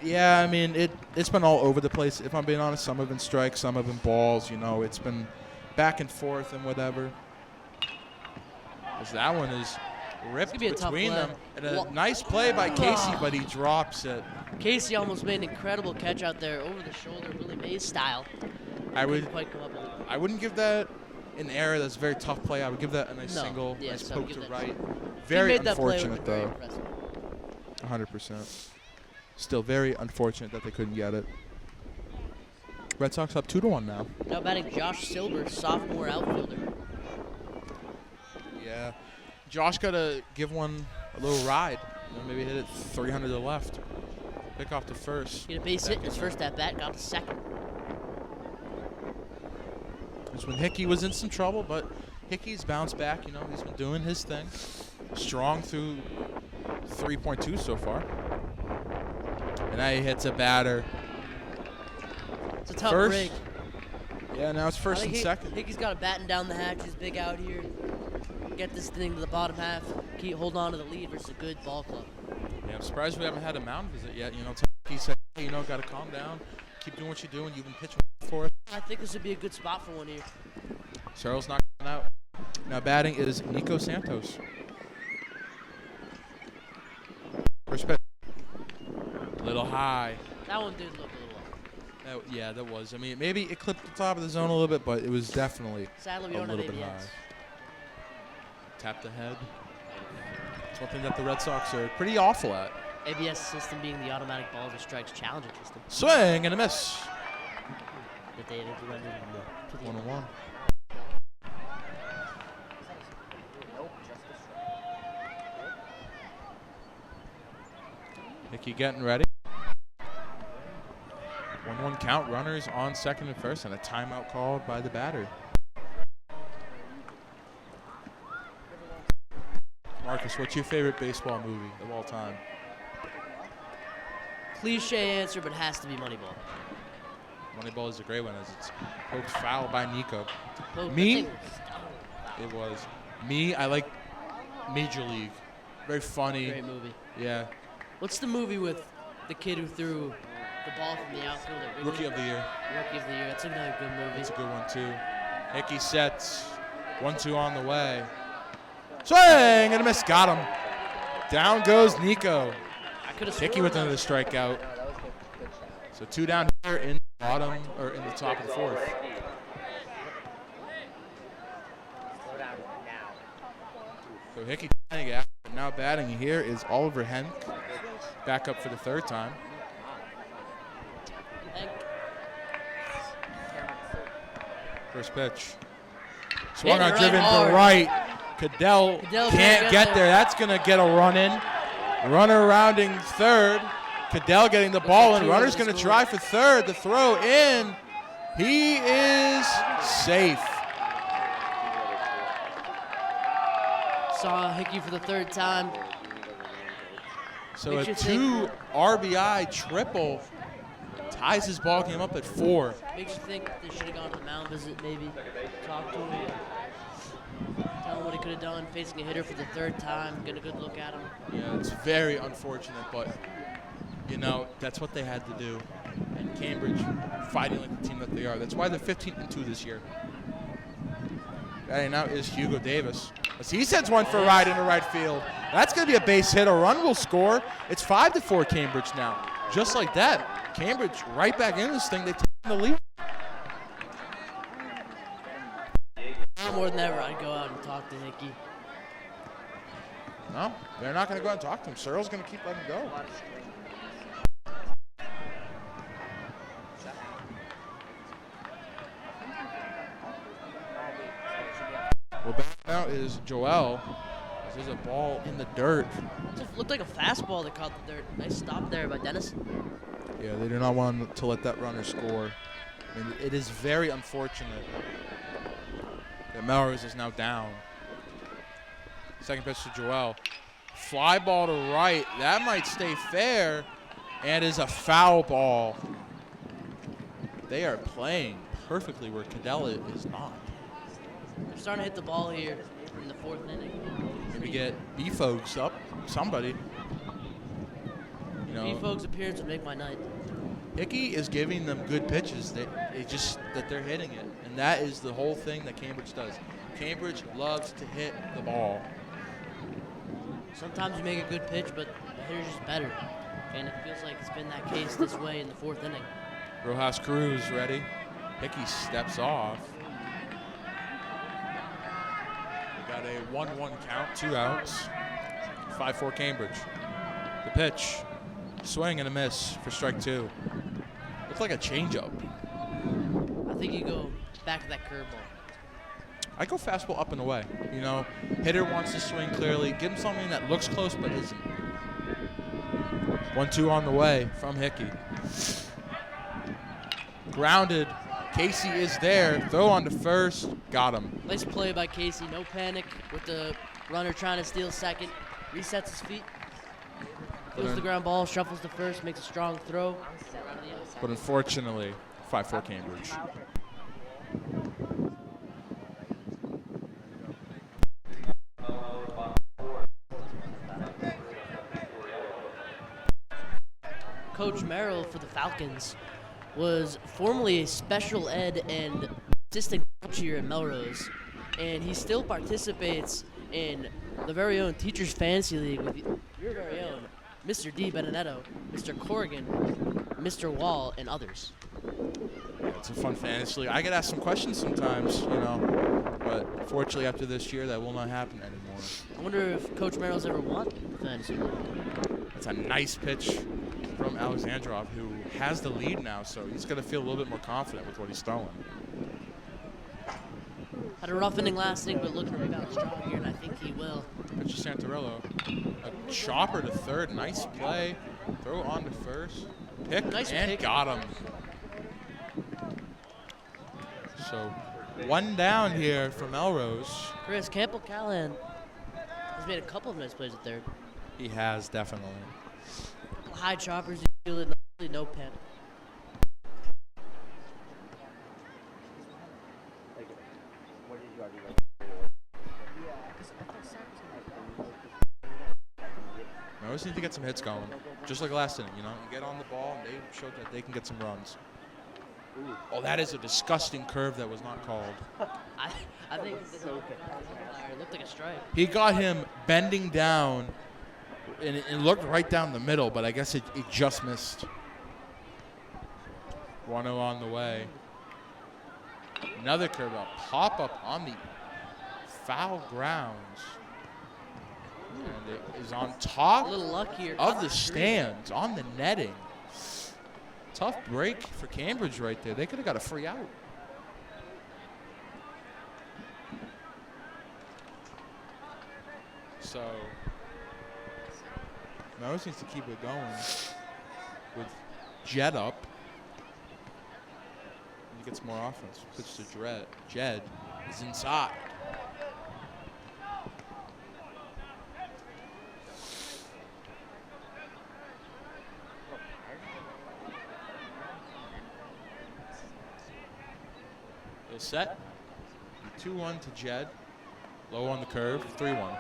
Yeah, I mean, it's been all over the place. If I'm being honest, some have been strikes, some have been balls. You know, it's been back and forth and whatever. As that one is ripped gonna be a tough between play. them. And a nice play by Casey, but he drops it. Casey almost made an incredible catch out there over the shoulder, Willie Mays style. I would Didn't quite come up with it. I wouldn't give that an error. That's a very tough play. I would give that a nice No. single, Yeah, nice so poke give to that- right. If Very he made that play, it unfortunate, would've been though. very impressive. 100%. Still very unfortunate that they couldn't get it. Red Sox up 2-1 now. Now batting Josh Silver, sophomore outfielder. Yeah. Josh got to give one a little ride. You know, maybe hit it 300 to the left. Pick off to first. He had a base hit in his first at-bat, got to second. That's when Hickey was in some trouble, but Hickey's bounced back. You know, he's been doing his thing. Strong through 3.2 so far. And now he hits a batter. It's a tough First. break. Yeah, now it's I first think and second. Hickey's got to batten down the hatch. He's big out here. Get this thing to the bottom half. Hold on to the lead versus a good ball club. Yeah, I'm surprised we haven't had a mound visit yet. You know, he said, hey, you know, got to calm down. Keep doing what you're doing. You've been pitching for us. I think this would be a good spot for one here. Searle's not coming out. Now batting is Nico Santos. First pitch. Little high. That one did look a little off. Yeah, that was. I mean, maybe it clipped the top of the zone a little bit, but it was definitely Sadly, we a don't have little bit ABS. high. Tap the head. It's It's one thing that the Red Sox are pretty awful at. ABS system being the automatic balls and strikes challenging system Swing and a miss. that they had implemented in the 1-1. Hickey getting ready. 1-1 count, runners on second and first, and a timeout called by the batter. Marcus, what's your favorite baseball movie of all time? cliche answer, but has to be Moneyball. Moneyball is a great one as it's poked foul by Nico. Poke, Me? I think- It was. Me, I like Major League. Very funny. Great movie. Yeah. What's the movie with the kid who threw the ball from the outfield at Wrigley? Rookie of the Year. Rookie of the Year. That's another good movie. That's a good one, too. Hickey sets. 1-2 on the way. Swing and a miss. Got him. Down goes Nico. I could have Hickey with another strikeout. So 2 down here in the bottom, or in the top of the fourth. So Hickey trying to get out. Now batting here is Oliver Henk. Back up for the third time. First pitch. Swung Hit on, right driven hard. to right. Cadell Cadell can't get there. That's going to get a run in. Runner rounding third. Cadell getting the ball in. Runner's going to try for third. The throw in. He is safe. Saw Hickey for the third time. So Makes a you 2 think- RBI triple ties his ball game up at 4. Makes you think they should have gone to the mound visit, maybe. Talk to him. Tell him what he could have done, facing a hitter for the third time. Get a good look at him. Yeah, it's very unfortunate, but you know, that's what they had to do. And Cambridge fighting like the team that they are. That's why they're 15-2 this year. Batting now is Hugo Davis. As he sends one for a ride into right field. That's going to be a base hit. A run will score. It's 5-4 Cambridge now. Just like that, Cambridge right back in this thing. They've taken the lead. More than ever, I'd go out and talk to Hickey. No, they're not going to go out and talk to him. Searle's going to keep letting him go. Well, back now is Joel. There's a ball in the dirt. It looked like a fastball that caught the dirt. Nice stop there by Dennison. Yeah, they do not want to let that runner score. I mean, it is very unfortunate that Melrose is now down. Second pitch to Joel. Fly ball to right. That might stay fair. And is a foul ball. They are playing perfectly where Cadell is not. They're starting to hit the ball here in the fourth inning. Maybe get B-Folks up. Somebody. You know, B-Folks' appearance would make my night. Hickey is giving them good pitches. They just that they're hitting it, and that is the whole thing that Cambridge does. Cambridge loves to hit the ball. Sometimes you make a good pitch, but the hitter's just better. And it feels like it's been that case this way in the fourth inning. Rojas Cruz ready. Hickey steps off. We got a 1-1 count, 2 outs. 5-4 Cambridge. The pitch. Swing and a miss for strike 2. Looks like a changeup. I think you go back to that curveball. I go fastball up and away. You know, hitter wants to swing clearly. Give him something that looks close but isn't. 1-2 on the way from Hickey. Grounded. Casey is there. Throw on to first. Got him. Nice play by Casey. No panic with the runner trying to steal second. Resets his feet. Feels the ground ball, shuffles to first, makes a strong throw. But unfortunately, 5-4 Cambridge. Coach Merrill for the Falcons was formerly a special ed and assistant coach here at Melrose, and he still participates in the very own Teachers Fantasy League with your very own Mr. D. Benedetto, Mr. Corrigan, Mr. Wall, and others. Yeah, it's a fun fantasy league. I get asked some questions sometimes, you know, but fortunately after this year that will not happen anymore. I wonder if Coach Melrose ever won the fantasy league. That's a nice pitch from Alexandrov, who has the lead now, so he's going to feel a little bit more confident with what he's throwing. Had a rough inning last inning, but looking to rebound strong here, and I think he will. Pitch to Santarello. A chopper to third. Nice play. Throw on to first. Pick Nice and pick. got him. So one down here for Melrose. Chris Campbell Callahan has made a couple of nice plays at third. He has, definitely. High choppers, fielded no panic. Melrose need to get some hits going. Just like last inning, you know? You get on the ball, and they showed that they can get some runs. Oh, that is a disgusting curve that was not called. I think it looked like a strike. He got him bending down, and it looked right down the middle, but I guess it just missed. 1-0 on the way. Another curveball. Pop up on the foul grounds. And it is on A top little luck here. of the stands, on the netting. Tough break for Cambridge right there. They could have got a free out. So, Melrose needs to keep it going with Jed up. He gets more offense. Pitch to Jed is inside. He'll set. 2-1 to Jed. Low on the curve. 3-1.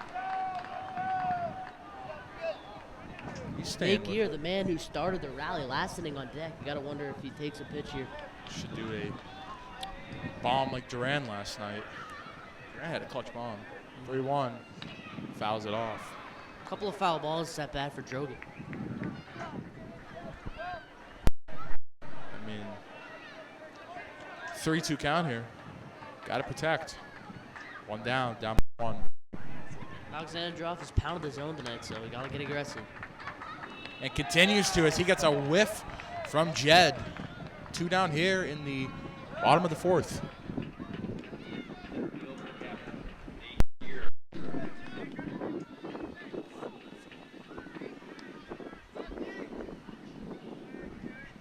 He's staying Nate with Gear, it. the man who started the rally last inning on deck. You got to wonder if he takes a pitch here. Should do a bomb like Duran last night. Duran had a clutch bomb. 3-1. Fouls it off. A couple of foul balls set bad for Drogan. I mean, 3-2 count here. Got to protect. One down, down 1. Alexandrov has pounded his own tonight, so we got to get aggressive. And continues to as he gets a whiff from Jed. 2 down here in the bottom of the 4th.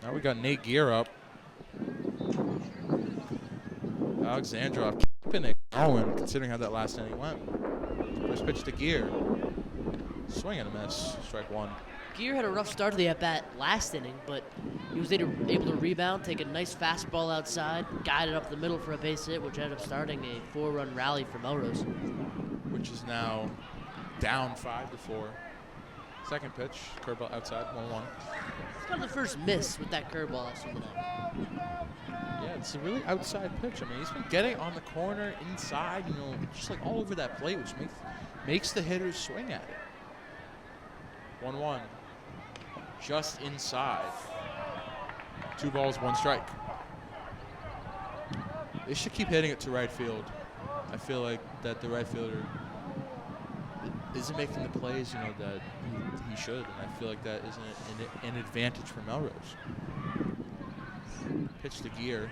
Now we got Nate Gear up. Alexandrov keeping it going, considering how that last inning went. First pitch to Gear. Swing and a miss. Strike 1. Gear had a rough start to the at-bat last inning, but he was able to rebound, take a nice fastball outside, guide it up the middle for a base hit, which ended up starting a 4-run rally for Melrose. Which is now down 5-4. Second pitch, curveball outside, 1-1. It's kind of the first miss with that curveball I've seen tonight. Yeah, it's a really outside pitch. I mean, he's been getting on the corner, inside, you know, just like all over that plate, which makes the hitters swing at it. 1-1. Just inside. 2 balls, 1 strike. They should keep hitting it to right field. I feel like that the right fielder isn't making the plays, you know, that he should, and I feel like that isn't an advantage for Melrose. Pitch to Gear.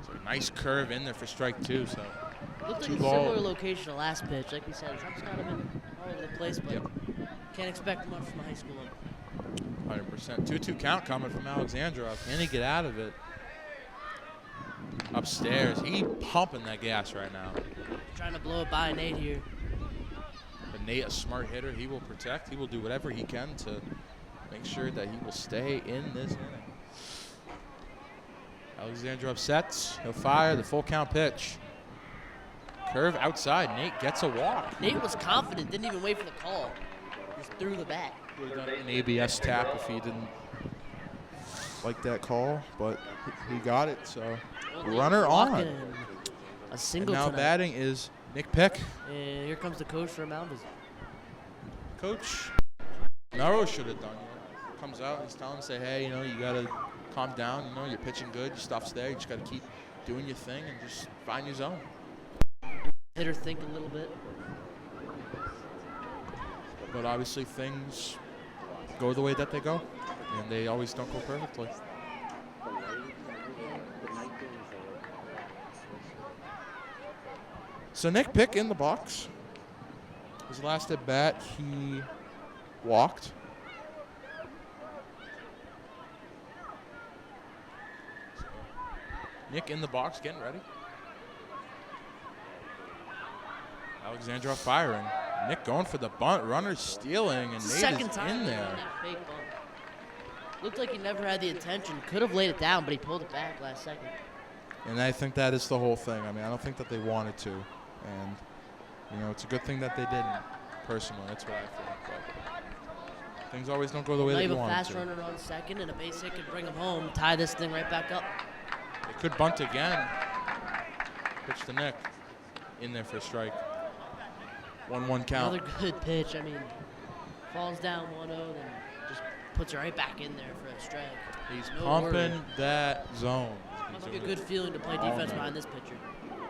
So a nice curve in there for strike 2. So Looked like 2 a ball. similar location to last pitch. Like we said, Trump's kind of been all over the place, but Yep. can't expect much from a high school. 100%. 2-2 count coming from Alexandrov. Can he get out of it? Upstairs. He pumping that gas right now. Trying to blow it by Nate here. But Nate, a smart hitter, he will protect. He will do whatever he can to make sure that he will stay in this inning. Alexandrov sets. He'll fire the full count pitch. Curve outside. Nate gets a walk. Nate was confident, didn't even wait for the call. Just threw the bat. Would have done an ABS tap if he didn't like that call, but he got it. So Well, Nate runner on. walking a And single now tonight. batting is Nick Pick. And here comes the coach for a mound visit. Coach Melrose should have done it. Comes out and he's telling him, say, hey, you know, you got to calm down. You know, you're pitching good. Your stuff's there. You just got to keep doing your thing and just find your zone. hitter think a little bit. But obviously things go the way that they go, and they always don't go perfectly. So Nick Pick in the box. His last at bat, he walked. Nick in the box, getting ready. Alexandrov firing. Nick going for the bunt. Runner stealing, and Nate Second is time in he there. ran that fake bunt. Looked like he never had the intention. Could have laid it down, but he pulled it back last second. And I think that is the whole thing. I mean, I don't think that they wanted to. And, you know, it's a good thing that they didn't, personally. That's what I think. But things always don't go the way that Leave you a want fast to. runner on second, and a base hit could bring him home, tie this thing right back up. They could bunt again. Pitch to Nick. In there for a strike. 1-1 count. Another good pitch. I mean, falls down 1-0, then just puts it right back in there for a strike. He's No pumping worry. that zone. Must be a good feeling to play defense behind this pitcher.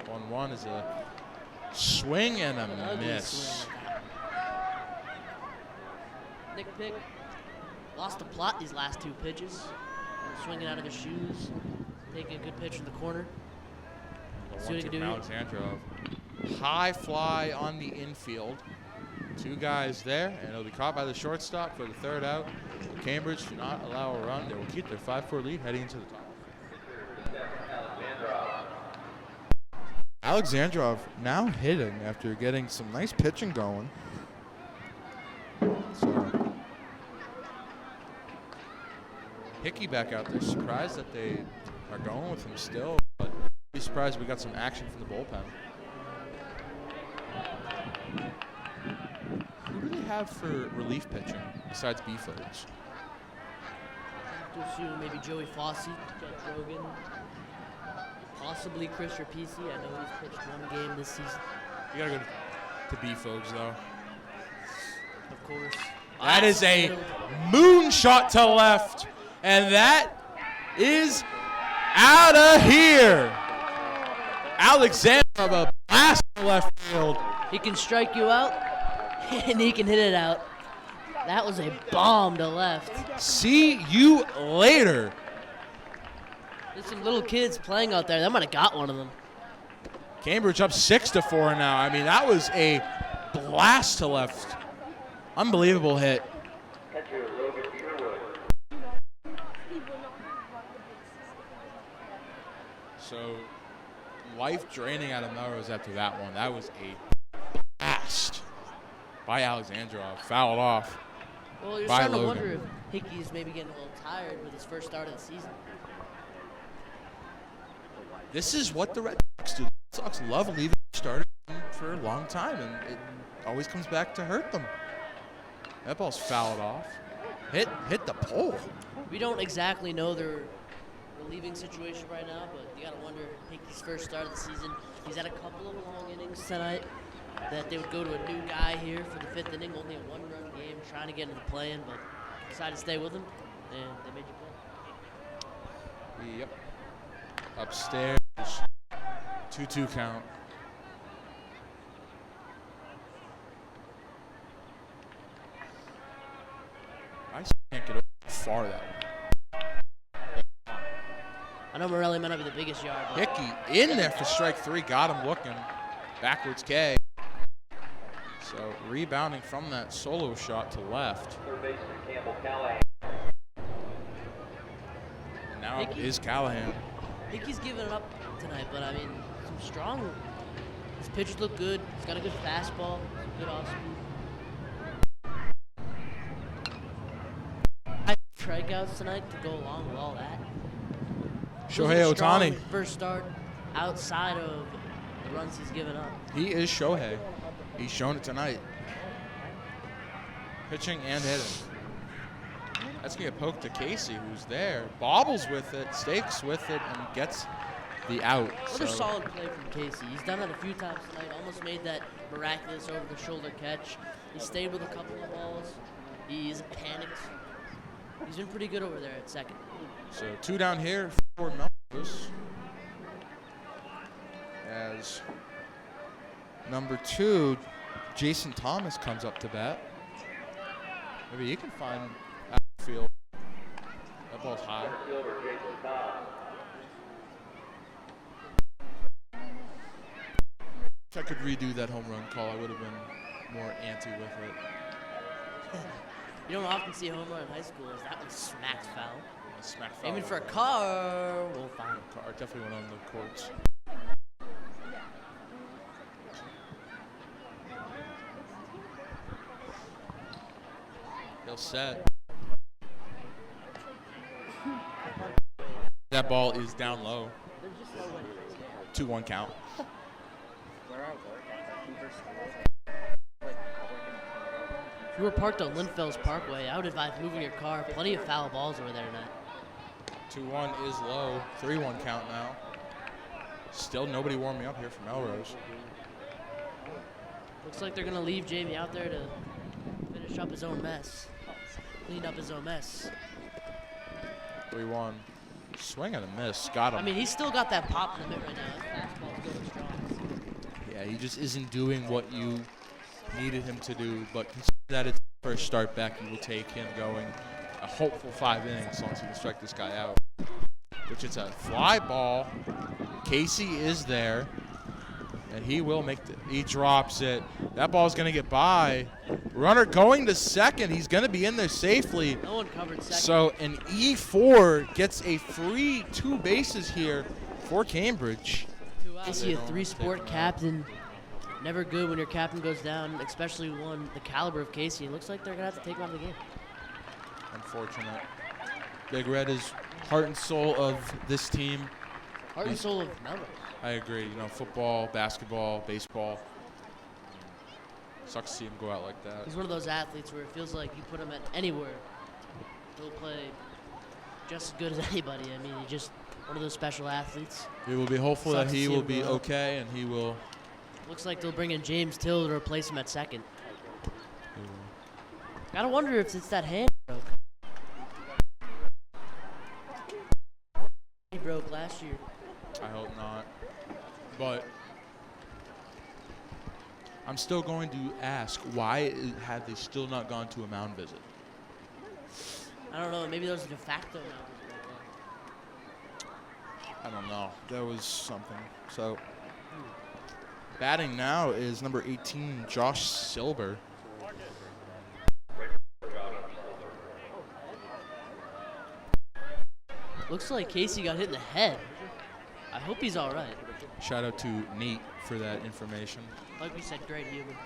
1-1 is a swing and a Ugly miss. swing at that. Nick Pick lost the plot these last two pitches. Swinging out of his shoes, taking a good pitch from the corner. See what he can do. Alexandrov. High fly on the infield. Two guys there, and it'll be caught by the shortstop for the third out. Cambridge do not allow a run. They will keep their 5-4 lead heading into the top. Alexandrov now hitting after getting some nice pitching going. So Hickey back out there. Surprised that they are going with him still, but be surprised we got some action from the bullpen. Who do they have for relief pitching besides B-Folds? To assume maybe Joey Fossey, Jeff Rogan, possibly Chris Rapisi. I know he's pitched one game this season, You gotta go to B-Folds though. of course. That is a moonshot to left, and that is out of here. Alexandrov a blast to left field. He can strike you out, and he can hit it out. That was a bomb to left. See you later. There's some little kids playing out there. They might have got one of them. Cambridge up 6-4 now. I mean, that was a blast to left. Unbelievable hit. So, life draining out of Melrose after that one. That was a blast by Alexandrov. Fouled off. Well, you're By starting to Logan. wonder if Hickey's maybe getting a little tired with his first start of the season. This is what the Red Sox do. The Red Sox love leaving starters for a long time, and it always comes back to hurt them. That ball's fouled off. Hit the pole. We don't exactly know their relieving situation right now, but you got to wonder, Hickey's first start of the season, he's had a couple of long innings tonight, that they would go to a new guy here for the fifth inning, only a one-run game, trying to get into the play-in, but decided to stay with him, and they made you play. Yep. Upstairs. 2-2 count. I can't get over how far that one. I know Morelli might not be the biggest yard, but Hickey in there for strike three. Got him looking. Backwards K. So rebounding from that solo shot to left. Third baseman Campbell Callahan. And now Hickey? it is Callahan. Hickey's giving it up tonight, but I mean, some strong. His pitches look good. He's got a good fastball, some good off speed. 5 strikeouts tonight to go along with all that. Shohei Wasn't strong Ohtani. First start outside of the runs he's given up. He is Shohei. He's shown it tonight. Pitching and hitting. That's going to get poked to Casey, who's there. Bobbles with it, stakes with it, and gets the out. Another So solid play from Casey. He's done that a few times tonight. Almost made that miraculous over-the-shoulder catch. He stayed with a couple of balls. He isn't panicked. He's been pretty good over there at second. So 2 down here for Melrose. As Number 2, Jason Thomas comes up to bat. Maybe he can find outfield. That ball's high. If I could redo that home run call, I would have been more anti with it. You don't often see a home run in high school. Is that one smacked foul? Smack foul. Aiming for a car. We'll find it. Car definitely went on the courts. He'll set. That ball is down low. 2-1 count. If you were parked on Linfells Parkway, I would advise moving your car. Plenty of foul balls over there tonight. 2-1 is low. 3-1 count now. Still nobody warming up here for Melrose. Looks like they're going to leave Jamie out there to finish up his own mess. Clean up his own mess. 3-1. Swing and a miss. Got him. I mean, he's still got that pop in the mitt right now. His fastball's going strong. Yeah, he just isn't doing what you needed him to do. But considering that it's the first start back, you will take him going a hopeful 5 innings as long as he can strike this guy out. Which it's a fly ball. Casey is there. And he will make he drops it. That ball's going to get by. Runner going to second. He's going to be in there safely. No one covered second. So an E4 gets a free 2 bases here for Cambridge. Casey, a 3-sport captain. Never good when your captain goes down, especially one the caliber of Casey. It looks like they're going to have to take him out of the game. Unfortunate. Big Red is heart and soul of this team. Heart and soul of Melrose. I agree. You know, football, basketball, baseball. Sucks to see him go out like that. He's one of those athletes where it feels like you put him at anywhere, he'll play just as good as anybody. I mean, he's just one of those special athletes. We will be hopeful that Sucks to he see will him be go out. okay and he will. Looks like they'll bring in James Till to replace him at second. Gotta wonder if it's that hand broke. He broke last year. I hope not. But I'm still going to ask, why have they still not gone to a mound visit? I don't know. Maybe there was a de facto now. I don't know. There was something. So batting now is number 18, Josh Silber. Looks like Casey got hit in the head. I hope he's all right. Shout out to Nate for that information. Like we said, great human.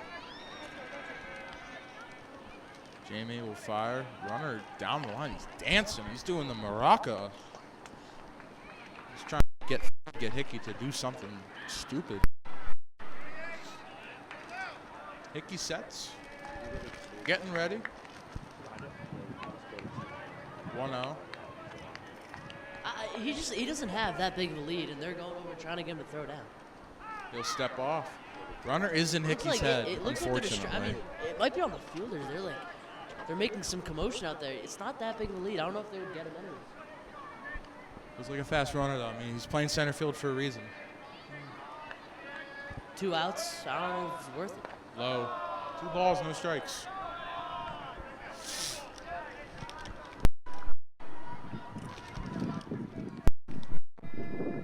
Jamie will fire. Runner down the line. He's dancing. He's doing the maraca. He's trying to get Hickey to do something stupid. Hickey sets. Getting ready. 1-0. He doesn't have that big of a lead, and they're going over trying to get him to throw down. He'll step off. Runner is in Looks Hickey's like head, it looks like unfortunately. I mean, it might be on the fielders. They're making some commotion out there. It's not that big of a lead. I don't know if they would get him anyways. Looks like a fast runner, though. I mean, he's playing center field for a reason. 2 outs. I don't know if it's worth it. Low. 2 balls, no strikes.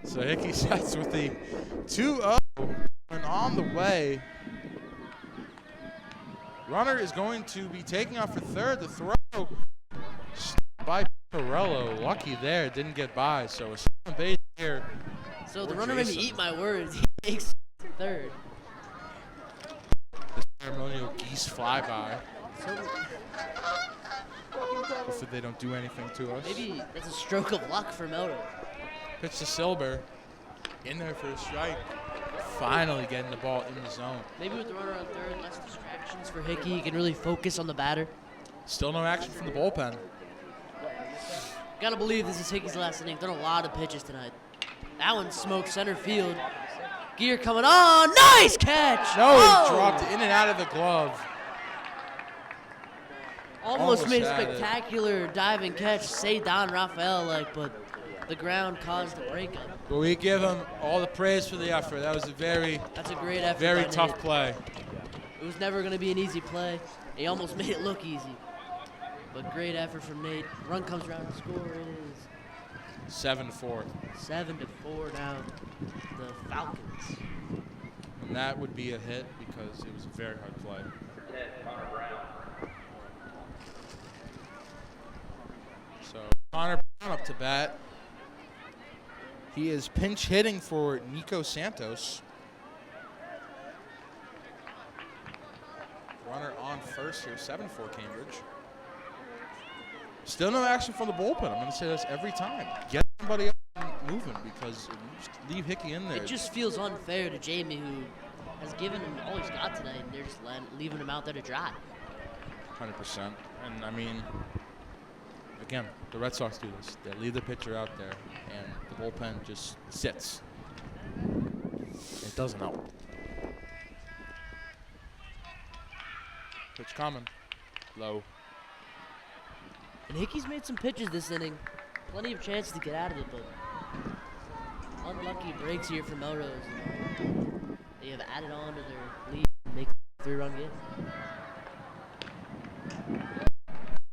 So Hickey sets with the 2-0 and on the way. Runner is going to be taking off for third. The throw by Pirello. Lucky there, didn't get by. So a 7 base here. So the for runner made me Jason. eat my words. He takes third. The ceremonial geese flyby. So Hopefully they don't do anything to us. maybe that's a stroke of luck for Melrose. Pitch to Silber. In there for a strike. Finally getting the ball in the zone. Maybe with the runner on third, less distractions for Hickey. He can really focus on the batter. Still no action from the bullpen. Gotta believe this is Hickey's last inning. Done a lot of pitches tonight. That one smoked center field. Gear coming on. Nice catch. No, Oh! he dropped it in and out of the glove. Almost made a had it. spectacular diving catch. Say Don Rafael but the ground caused the breakup. But we give him all the praise for the effort. That was a That's a great effort. very by tough Nate. play. It was never going to be an easy play. He almost made it look easy. But great effort from Nate. Run comes around to score. It is 7-4. 7-4 now. The Falcons. And that would be a hit because it was a very hard play. So Connor Brown up to bat. He is pinch hitting for Nico Santos. Runner on first here, 7-4 Cambridge. Still no action from the bullpen. I'm going to say this every time. Get somebody up and moving because if you just leave Hickey in there. It just feels unfair to Jamie, who has given him all he's got tonight, and they're just leaving him out there to dry. 100%. And, I mean, again, the Red Sox do this. They leave the pitcher out there, and the bullpen just sits. It doesn't help. Pitch coming. Low. And Hickey's made some pitches this inning. Plenty of chances to get out of it, but unlucky breaks here for Melrose. They have added on to their lead and make a 3-run game.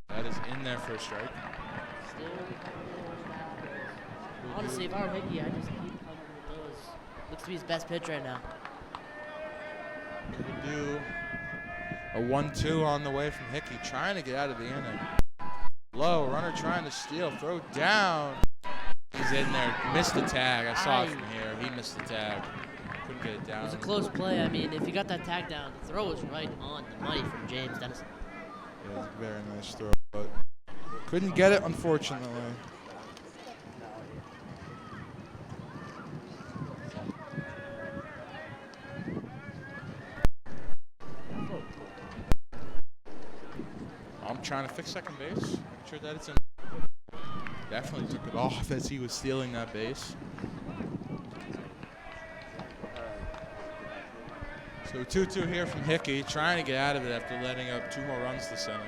That is in there for a strike. Honestly, if I were Hickey, I'd just keep coming with those. Looks to be his best pitch right now. Could do a 1-2 on the way from Hickey, trying to get out of the inning. Low, runner trying to steal, throw down. He's in there, missed the tag. I saw it from here. He missed the tag. Couldn't get it down. It was a close play. I mean, if he got that tag down, the throw was right on the money from James Dennison. Yeah, it was a very nice throw, but couldn't get it, unfortunately. I'm trying to fix second base. Make sure that it's in. Definitely took it off as he was stealing that base. So 2-2 here from Hickey, trying to get out of it after letting up 2 more runs this inning.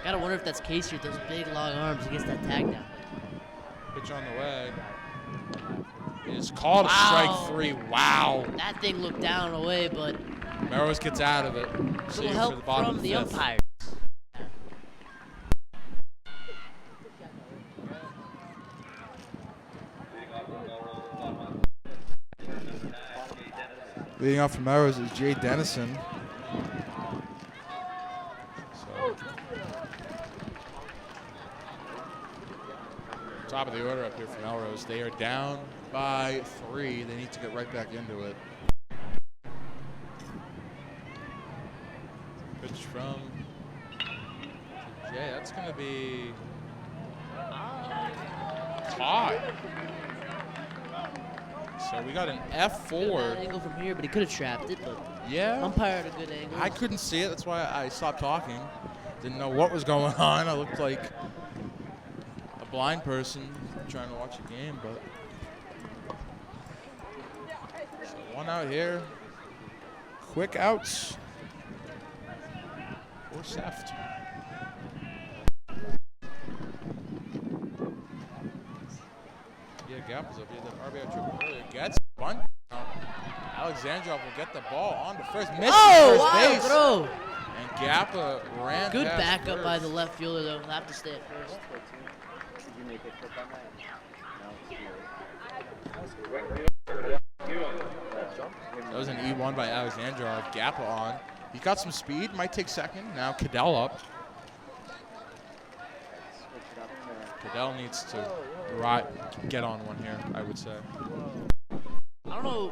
Gotta wonder if that's Casey with those big long arms against that tag down. Pitch on the way. It is called a strike 3. Wow. That thing looked down and away, but Melrose gets out of it. a little help from the umpire. Leading off from Melrose is Jay Dennison. So, top of the order up here for Melrose. They are down by 3. They need to get right back into it. Pitch from Jay. That's going to be tied. So we got an F4. Angle from here, but he could have trapped it. But Yeah. umpire at a good angle. I couldn't see it. That's why I stopped talking. Didn't know what was going on. I looked like a blind person trying to watch a game, but so one out here. Quick outs for Seft. Yeah, Gap was up here. That RBI triple earlier gets a bunt. Alexandrov will get the ball on to first. Misses first wild base. throw. And Gappa ran Good past backup first. by the left fielder, though. He'll have to stay at first. That was an E1 by Alexandrov. Gappa on. He's got some speed. Might take second. Now Cadell up. Cadell needs to get on one here, I would say. I don't know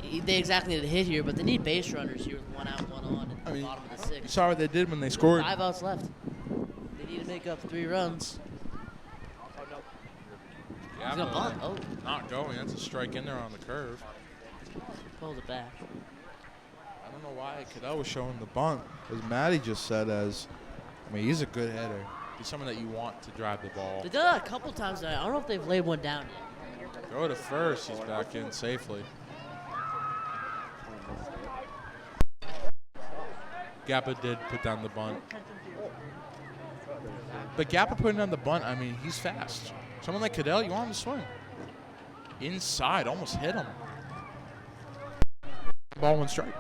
if they exactly need a hit here, but they need base runners here with 1 out, 1 on at the bottom of the You 6th. saw what they did when they scored. 5 outs left. They need to make up 3 runs. He's gonna bunt. Oh, Not going. That's a strike in there on the curve. pulls it back. I don't know why Cadell was showing the bunt. As Matty just said, I mean, he's a good hitter. He's someone that you want to drive the ball. They've done that a couple times tonight. I don't know if they've laid one down yet. Go to first. He's back in safely. Gappa did put down the bunt. But Gappa putting down the bunt, I mean, he's fast. Someone like Cadell, you want him to swing. Inside, almost hit him. Ball 1 strike.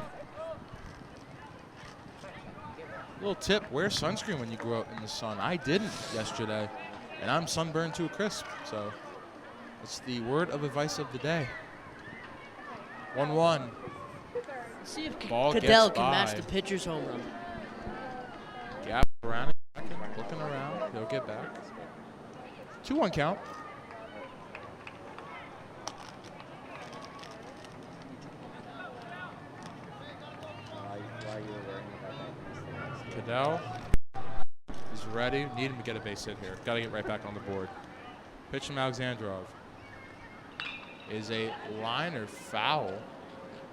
Little tip, wear sunscreen when you go out in the sun. I didn't yesterday, and I'm sunburned to a crisp. So it's the word of advice of the day. 1-1. Let's see if Ball Cadell gets can match by. the pitcher's home run. Gap around, looking around. He'll get back. 2-1 count. Cadell is ready. Need him to get a base hit here. Got to get right back on the board. Pitch from Alexandrov. Is a line or foul?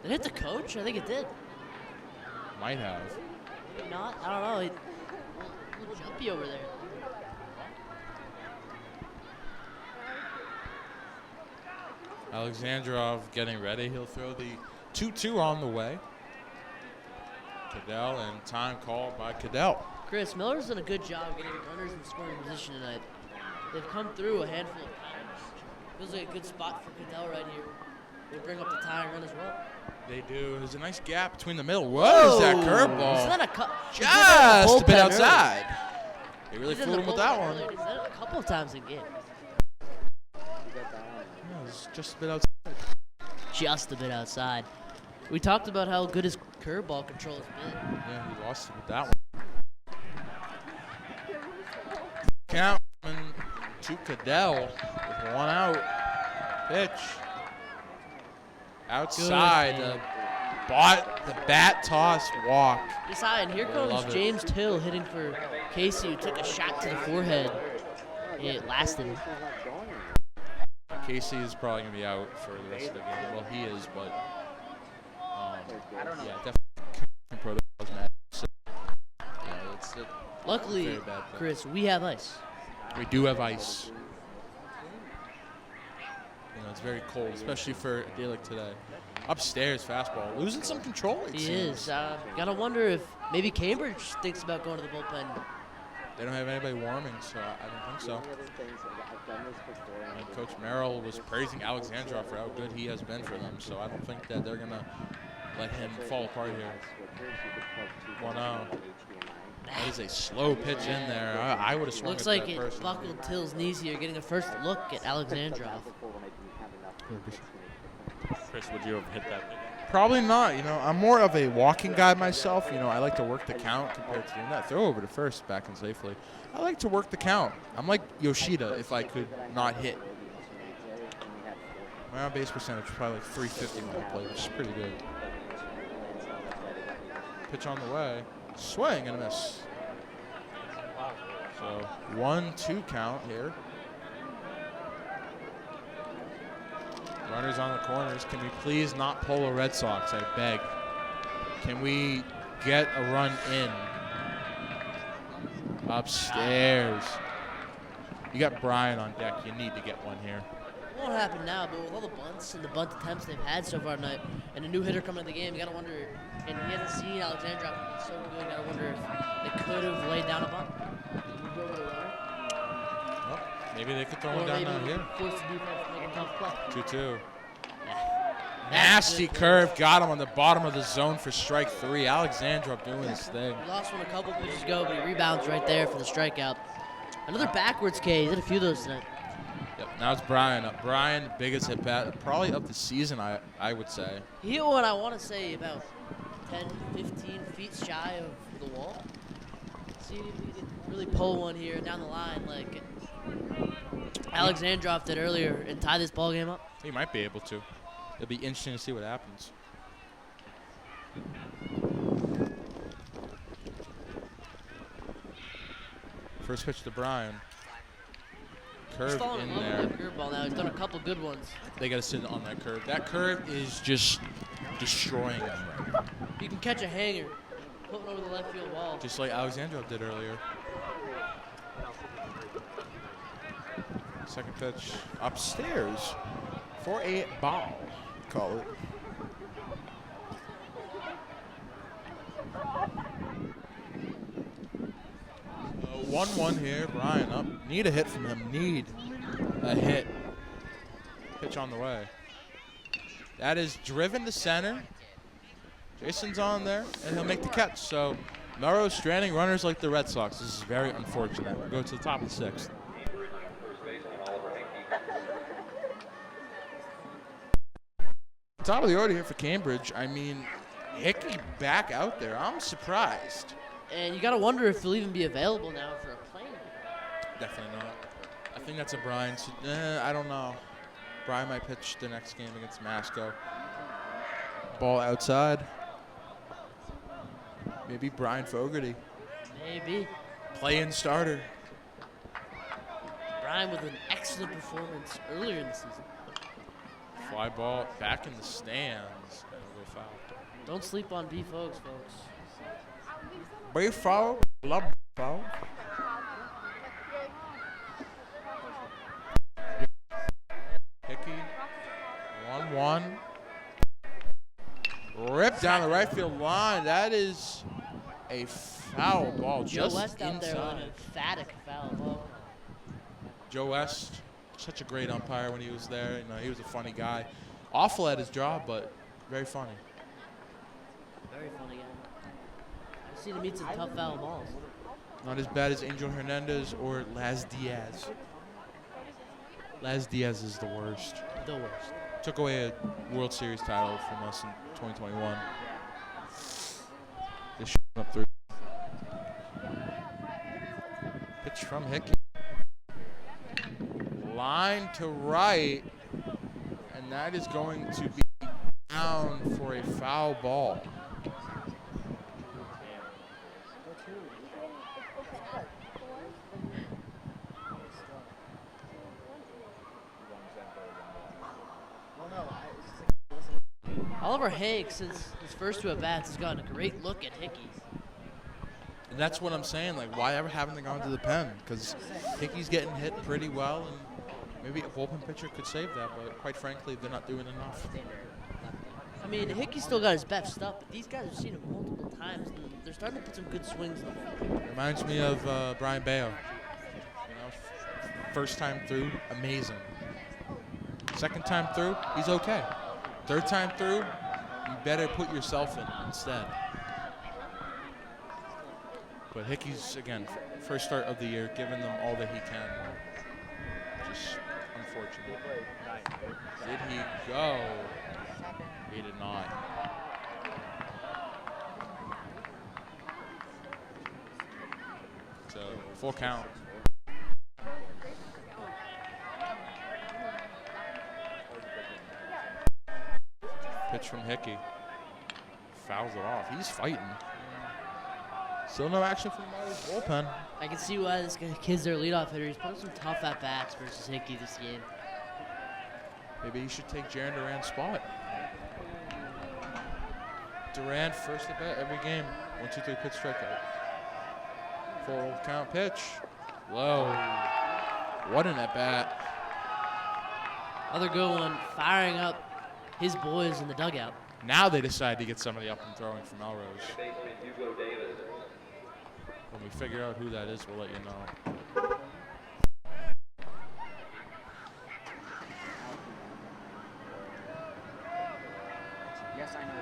Did it hit the coach? I think it did. Might have. Maybe not. I don't know. A little jumpy over there. Alexandrov getting ready. He'll throw the 2-2 on the way. Cadell, and time called by Cadell. Chris, Miller's done a good job getting runners in scoring position tonight. They've come through a handful of times. Feels like a good spot for Cadell right here. They bring up the tying run as well. They do. There's a nice gap between the middle. What is that curveball? Is that a cut? Just a bit outside. They really He's in fooled the him with that bullpen one. earlier. He's done it a couple of times in game. Yeah, it's just a bit outside. Just a bit outside. We talked about how good his curveball control has been. Yeah, he lost it with that one. Count to Cadell with 1 out. Pitch. Outside. The bat toss walk. He's high, and here Love comes it. James Till hitting for Casey, who took a shot to the forehead. It lasted. Casey is probably going to be out for the rest of the game. Well, he is, but yeah, definitely protocols matter. So, yeah, it's a Luckily, very bad thing. Chris, we have ice. We do have ice. You know, it's very cold, especially for a day like today. Upstairs, fastball. Losing some control, it He seems. is. Gotta wonder if maybe Cambridge thinks about going to the bullpen. They don't have anybody warming, so I don't think so. And Coach Merrill was praising Alexandrov for how good he has been for them, so I don't think that they're going to let him fall apart here. 1-0. That is a slow pitch in there. I would have swung Looks at like that it person. buckled Till's knees here, getting a first look at Alexandrov. Chris, would you have hit that? Probably not. You know, I'm more of a walking guy myself. You know, I like to work the count compared to doing that. Throw over to first, back and safely. I like to work the count. I'm like Yoshida if I could not hit. My on base percentage is probably like 350 when I play, which is pretty good. Pitch on the way. Swing and a miss. So 1-2 count here. Runners on the corners. Can we please not pull a Red Sox? I beg. Can we get a run in? Upstairs. You got Brian on deck. You need to get one here. It won't happen now, but with all the bunts and the bunt attempts they've had so far tonight, and a new hitter coming into the game, you gotta wonder. And he hasn't seen Alexandrov been so good. You gotta wonder if they could have laid down a bunt. Go with a runner. Well, maybe they could throw Or one down maybe now here. force the defense to make a tough play. 2-2. That's Nasty good. curve. Got him on the bottom of the zone for strike 3. Alexandrov doing his thing. He lost one a couple pitches ago, but he rebounds right there for the strikeout. Another backwards K. He did a few of those tonight. Yep. Now it's Brian up. Brian, biggest hit bat probably of the season, I would say. He hit one, I want to say, about 10, 15 feet shy of the wall. See if he can really pull one here down the line like Alexandrov did earlier and tie this ball game up. He might be able to. It'll be interesting to see what happens. First pitch to Brian. He's Curve falling in in love there. with that curveball now. He's done a couple good ones. They got to sit on that curve. That curve is just destroying him. You can catch a hanger, put one over the left field wall. Just like Alexandrov did earlier. Second pitch upstairs for a ball. Call it. Uh, 1-1 here. Brian up. Need a hit from him. Need. a hit. Pitch on the way. That is driven to center. Jason's on there, and he'll make the catch. So Melrose stranding runners like the Red Sox. This is very unfortunate. We'll go to the top of the sixth. Top of the order here for Cambridge. I mean, Hickey back out there. I'm surprised. And you got to wonder if he'll even be available now for a play. Definitely not. I think that's a Brian. I don't know. Brian might pitch the next game against Masco. Ball outside. Maybe Brian Fogarty. Maybe. Play-in starter. Brian with an excellent performance earlier in the season. Fly ball back in the stands. And a little foul. Don't sleep on B folks. Brave foul. Love foul. Hickey. 1-1. Ripped down the right field line. That is a foul ball. Joe Just West out there inside. with an emphatic foul ball. Joe West, such a great umpire when he was there. You know, he was a funny guy. Awful at his job, but very funny. Very funny guy. I've seen him eat some tough foul balls. Not as bad as Angel Hernandez or Laz Diaz. Laz Diaz is the worst. The worst. Took away a World Series title from us in 2021. This up through. Pitch from Hickey. Line to right, and that is going to be down for a foul ball. Oliver Hanks, since his first two at-bats, has gotten a great look at Hickey. And that's what I'm saying. Like, why ever haven't they gone to the pen? Because Hickey's getting hit pretty well, and maybe a bullpen pitcher could save that. But quite frankly, they're not doing enough. I mean, Hickey's still got his best stuff, but these guys have seen him multiple times, and they're starting to put some good swings in the ball. Reminds me of Brian Bayo. You know, first time through, amazing. Second time through, he's okay. Third time through, you better put yourself in instead. But Hickey's, again, first start of the year, giving them all that he can. Just unfortunate. Did he go? He did not. So, full count. Pitch from Hickey. Fouls it off. He's fighting. Still no action from the Melrose bullpen. I can see why this kid's their leadoff hitter. He's put up some tough at-bats versus Hickey this game. Maybe he should take Jaron Duran's spot. Duran first at bat every game. 1-2-3 pitch strikeout. Full count pitch. Low. What an at bat. Other good one, firing up his boys in the dugout. Now they decide to get somebody up and throwing for Melrose. When we figure out who that is, we'll let you know. Yes, I know.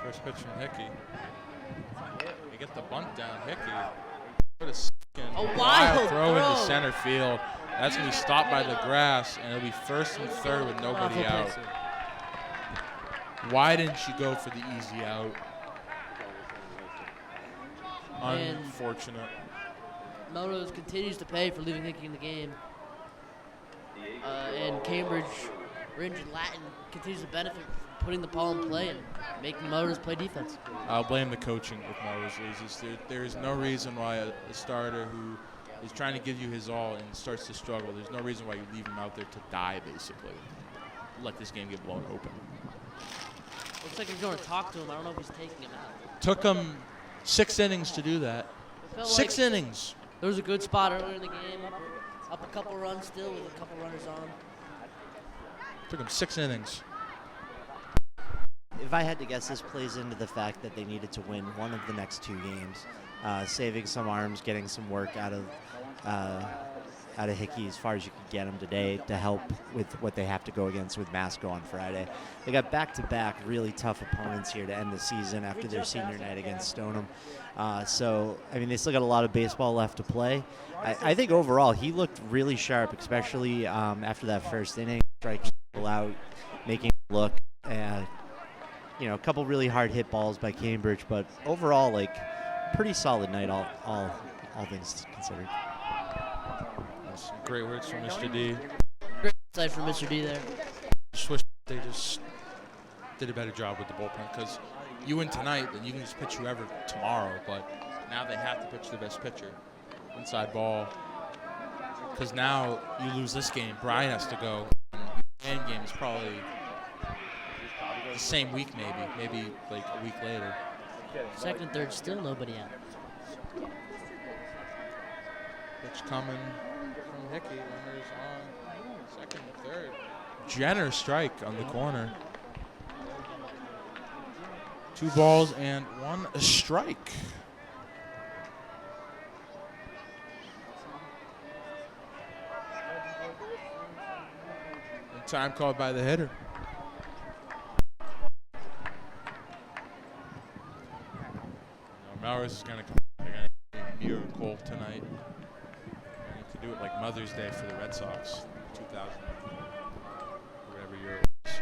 First pitch from Hickey. They get the bunt down. Hickey. What a second wild throw into throw. center field. That's going to be stopped by the grass, and it'll be first and third with nobody out. Why didn't you go for the easy out? And Unfortunate. Melrose continues to pay for leaving Hickey in the game. And Cambridge, Rindge, and Latin continues to benefit from putting the ball in play and making Melrose play defense. I'll blame the coaching with Melrose loses. There is no reason why a starter who is trying to give you his all and starts to struggle, there's no reason why you leave him out there to die, basically. Let this game get blown open. Looks like he's going to talk to him. I don't know if he's taking him out. Took him 6 innings to do that. Felt 6 like innings. there was a good spot earlier in the game, up a couple runs still with a couple runners on. Took him 6 innings. If I had to guess, this plays into the fact that they needed to win one of the next 2 games, saving some arms, getting some work out of out of Hickey as far as you could get them today to help with what they have to go against with Masco on Friday. They got back-to-back really tough opponents here to end the season after their senior night against Stoneham. So, I mean, they still got a lot of baseball left to play. I think overall he looked really sharp, especially after that first inning, striking people out, making it look. You know, a couple really hard hit balls by Cambridge, but overall, like, pretty solid night, all things considered. Some great words from Mr. D. Great insight from Mr. D there. Just wish they just did a better job with the bullpen, because you win tonight, then you can just pitch whoever tomorrow, but now they have to pitch the best pitcher. Inside ball. Because now you lose this game, Brian has to go. And your game is probably the same week maybe like a week later. Second and third, still nobody out. Pitch coming from Hickey. Runners on second and third. Jenner strike on the corner. 2 balls and 1 strike. And time called by the hitter. Melrose is going to come. They're going to do a miracle tonight. They need to do it like Mother's Day for the Red Sox, 2000, whatever year it was.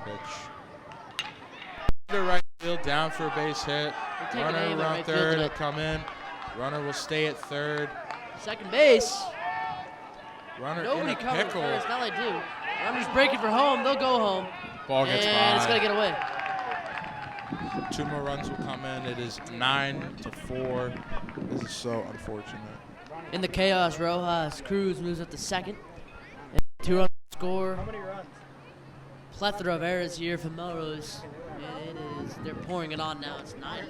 Pitch. To right field, down for a base hit. Taking Runner aim at around right field third will tonight. come in. Runner will stay at third. Second base. Runner Nobody in a covers pickle. first. Now they do. Runners breaking for home. They'll go home. Ball gets and it's by. going to get away. 2 more runs will come in. It is 9-4. This is so unfortunate. In the chaos, Rojas Cruz moves up to second. And 2-run score. Plethora of errors here from Melrose. And it is, they're pouring it on now. It's 9.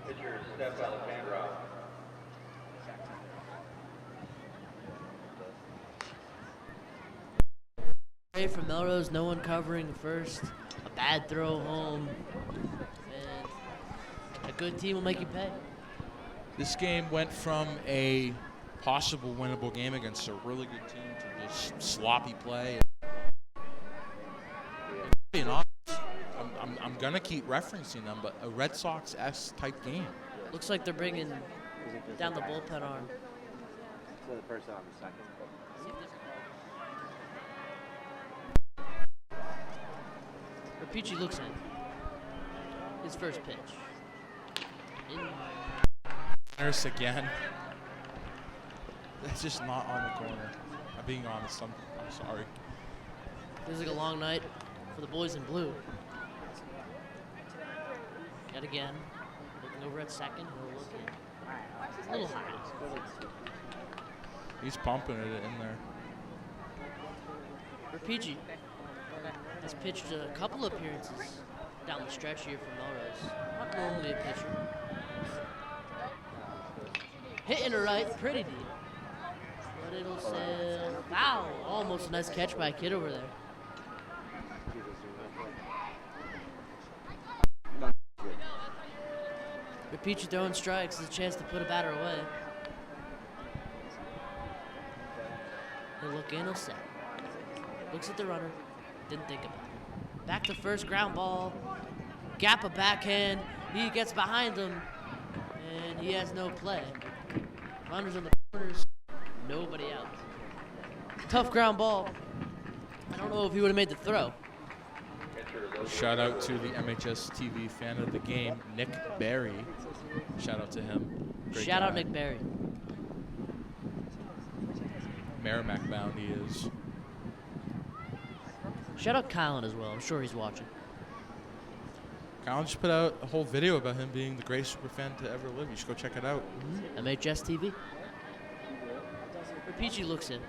Pitcher Steph Alexandrov. From Melrose, no one covering the first. A bad throw home. And a good team will make you pay. This game went from a possible winnable game against a really good team to just sloppy play. Being honest, I'm gonna keep referencing them, but a Red Sox-esque type game. Looks like they're bringing down the bullpen arm. So the first on the second. Rapici looks in. His first pitch. Nurse again. That's just not on the corner. I'm being honest. I'm sorry. Feels like a long night for the boys in blue. Yet again, looking over at second. He'll look in. A little high. He's pumping it in there. Rapici has pitched a couple appearances down the stretch here for Melrose. Not normally a pitcher. Hitting to right, pretty deep. But it'll sail. Wow, almost a nice catch by a kid over there. Rapici throwing strikes is a chance to put a batter away. He'll look in, he'll set. Looks at the runner. Didn't think about it. Back to first, ground ball. Gap a backhand. He gets behind him. And he has no play. Runners on the corners. Nobody out. Tough ground ball. I don't know if he would have made the throw. Shout out to the MHS TV fan of the game, Nick Barry. Shout out to him. Great Shout out guy. Nick Barry. Merrimack bound he is. Shout out Kylan as well. I'm sure he's watching. Colin just put out a whole video about him being the greatest superfan to ever live. You should go check it out. MHS TV. Rapici looks in.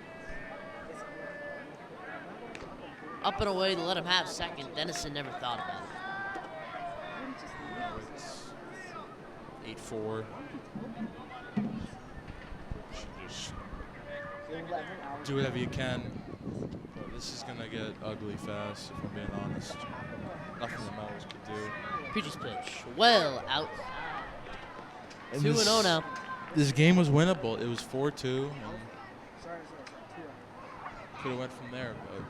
Up and away to let him have second. Dennison never thought about it. It's 8-4. Should just do whatever you can. But this is gonna get ugly fast, if I'm being honest. Nothing the Melrose could do. Rapici's pitch. Well out. And 2-0 now. This game was winnable. It was 4-2. Could have went from there, but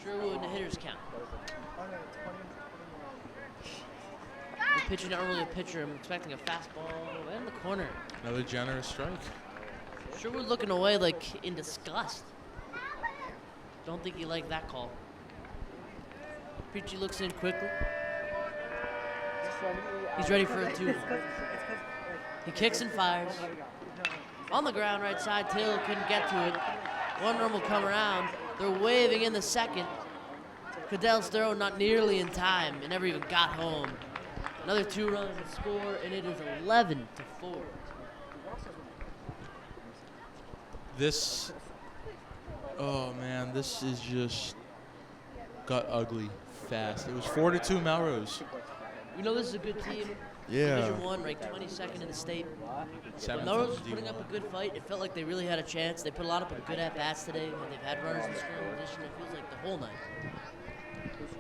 Sherwood in the hitter's count. The pitcher not really a pitcher. I'm expecting a fastball right in the corner. another generous strike. Sherwood looking away like in disgust. Don't think he liked that call. Peachy looks in quickly. He's ready for a 2-1. He kicks and fires. On the ground, right side. Taylor couldn't get to it. One run will come around. They're waving in the second. Cadell's throw not nearly in time. It never even got home. Another 2 runs to score, and it is 11-4. This, oh man, this is just got ugly fast. It was 4-2 Melrose. You know this is a good team. Yeah. Division 1, ranked 22nd in the state. Seventh Melrose in was putting D1. up a good fight. It felt like they really had a chance. They put a lot up of good at-bats today. They've had runners in scoring position. It feels like the whole night. This is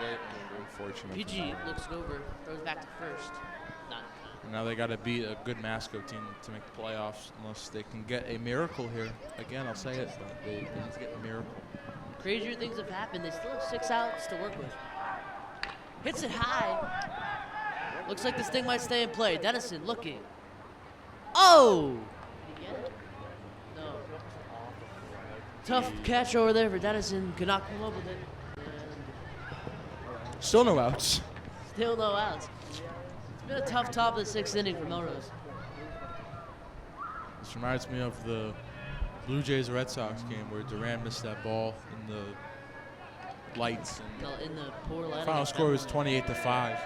very unfortunate. PG looks it over, throws back to first. Not in time. And now they got to beat a good Masco team to make the playoffs, unless they can get a miracle here. Again, I'll say it, but they need to get a miracle. Crazier things have happened. They still have 6 outs to work with. Hits it high. Looks like this thing might stay in play. Dennison looking. Oh! Did he get it? No. Tough catch over there for Dennison. Could not come up with it. And Still no outs. still no outs. It's been a tough top of the 6th inning for Melrose. This reminds me of the Blue Jays Red Sox game where Duran missed that ball in the lights. And In the poor light. final score was 28-5.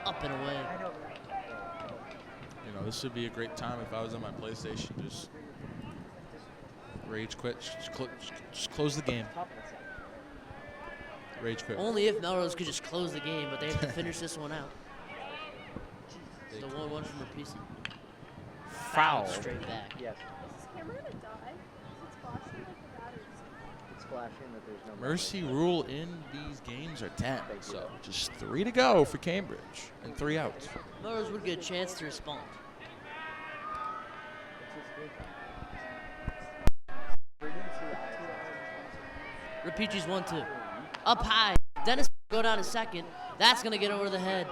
Up and away. You know, this would be a great time if I was on my PlayStation. Just rage quit. Just close the game. Rage quit. Only if Melrose could just close the game, but they have to finish this one out. The 1-1 from Rapisi. Foul. Straight back. Yes, Is this camera gonna die? Is it flashing like the battery's it's flashing that there's no Mercy rule in these games are 10. So just 3 to go for Cambridge and 3 outs. Melrose would get a chance to respond. Rapichi's 1-2. Up high. Dennis go down to second. That's going to get over the head.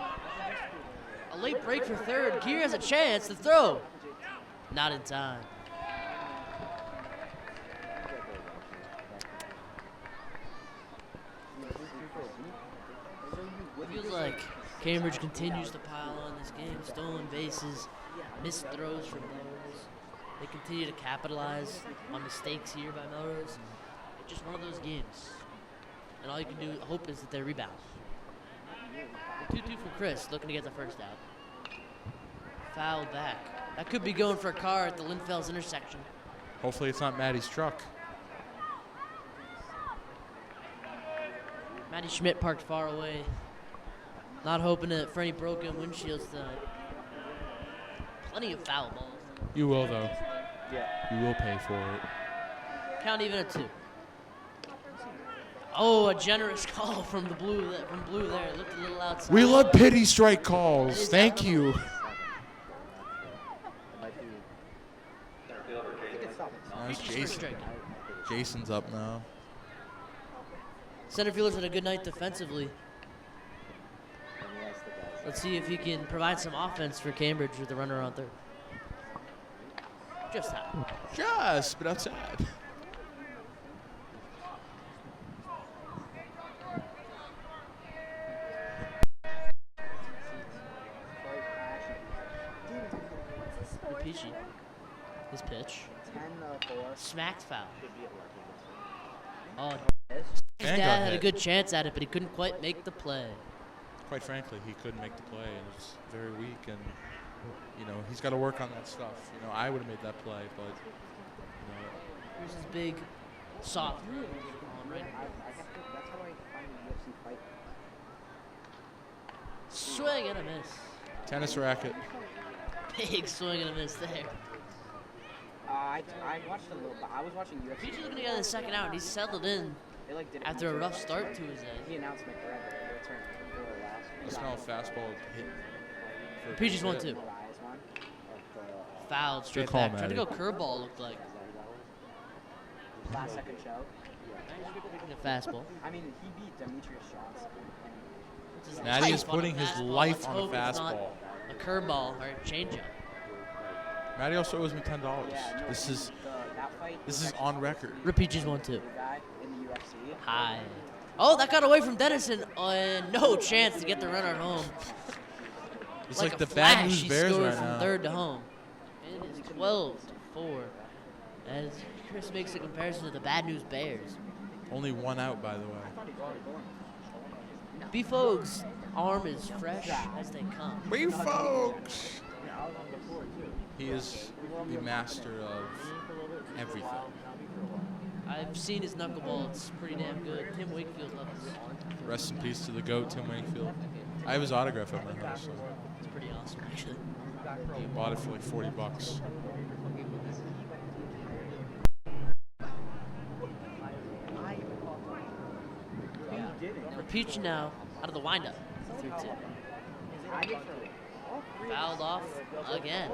A late break for third. Gear has a chance to throw. Not in time. Feels like Cambridge continues to pile on this game. Stolen bases, missed throws from Melrose. They continue to capitalize on mistakes here by Melrose. It's just one of those games. And all you can do, hope, is that they rebound. 2-2 from Chris, looking to get the first out. Foul back. That could be going for a car at the Linfels intersection. Hopefully it's not Maddie's truck. Matty Schmidt parked far away. Not hoping for any broken windshields tonight. Plenty of foul balls. You will, though. Yeah. You will pay for it. Count even at 2. Oh, a generous call from the blue. From blue there. It looked a little outside. We love pity strike calls. Thank you. It might be. I think it's something. That's Features for Jason. strike. Jason's up now. Center fielder's had a good night defensively. Let's see if he can provide some offense for Cambridge with the runner on third. Just how. Just, but outside. Rapichi. His pitch. 10-4. Smacked foul. Should be at Oh, Yes. his And got dad had a hit. good chance at it, but he couldn't quite make the play. Quite frankly, he couldn't make the play, and it was very weak. And you know, he's got to work on that stuff. You know, I would have made that play, but you know, Here's his big, soft on right. That's how I find a UFC fight. Swing and a miss. tennis racket. Big swing and a miss there. I watched a little, but I was watching UFC. Peachy looking to get the second out, and he's settled in They like did it After a once or rough twice. start to his He end. announced McGregor their turn before the last. I smell a fastball hit. for a Peaches big won hit. too. Mariah's one. Of Fouled straight call, back. Tried to go Maddie. curveball, looked like. the last second choke. A fastball. I mean, he beat Demetrius Johnson. Which is Maddie life is on a putting his fastball. life Let's on a hope it's not fastball. a curveball or a changeup. Maddie also owes me $10. Yeah, no, This and is that fight this was is actually on record. Rip Peaches won too. the guy in the UFC. High. Oh, that got away from Dennison. No chance to get the runner home. It's like like a the bad flash, news he Bears scored right from now. third to home. It is 12-4. As Chris makes a comparison to the bad news Bears. Only one out, by the way. B-Fogs' arm is fresh as they come. We folks. He is the master of everything. I've seen his knuckleball. It's pretty damn good. Tim Wakefield loves it. Rest in peace to the GOAT, Tim Wakefield. I have his autograph at my house. So It's pretty awesome, actually. I bought it for like $40. Peach now out of the windup. 3-2. Fouled off again.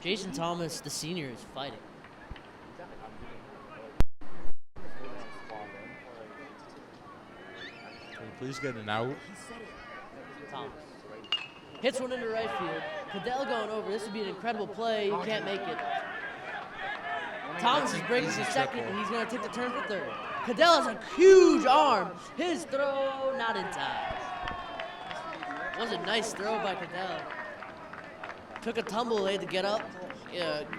Jason Thomas, the senior, is fighting. Can we please get an out? Thomas hits one into right field. Cadell going over. This would be an incredible play. He can't make it. Thomas is breaking to second, and he's going to take the turn for third. Cadell has a huge arm. His throw not in time. Was a nice throw by Cadell. Took a tumble, had to get up,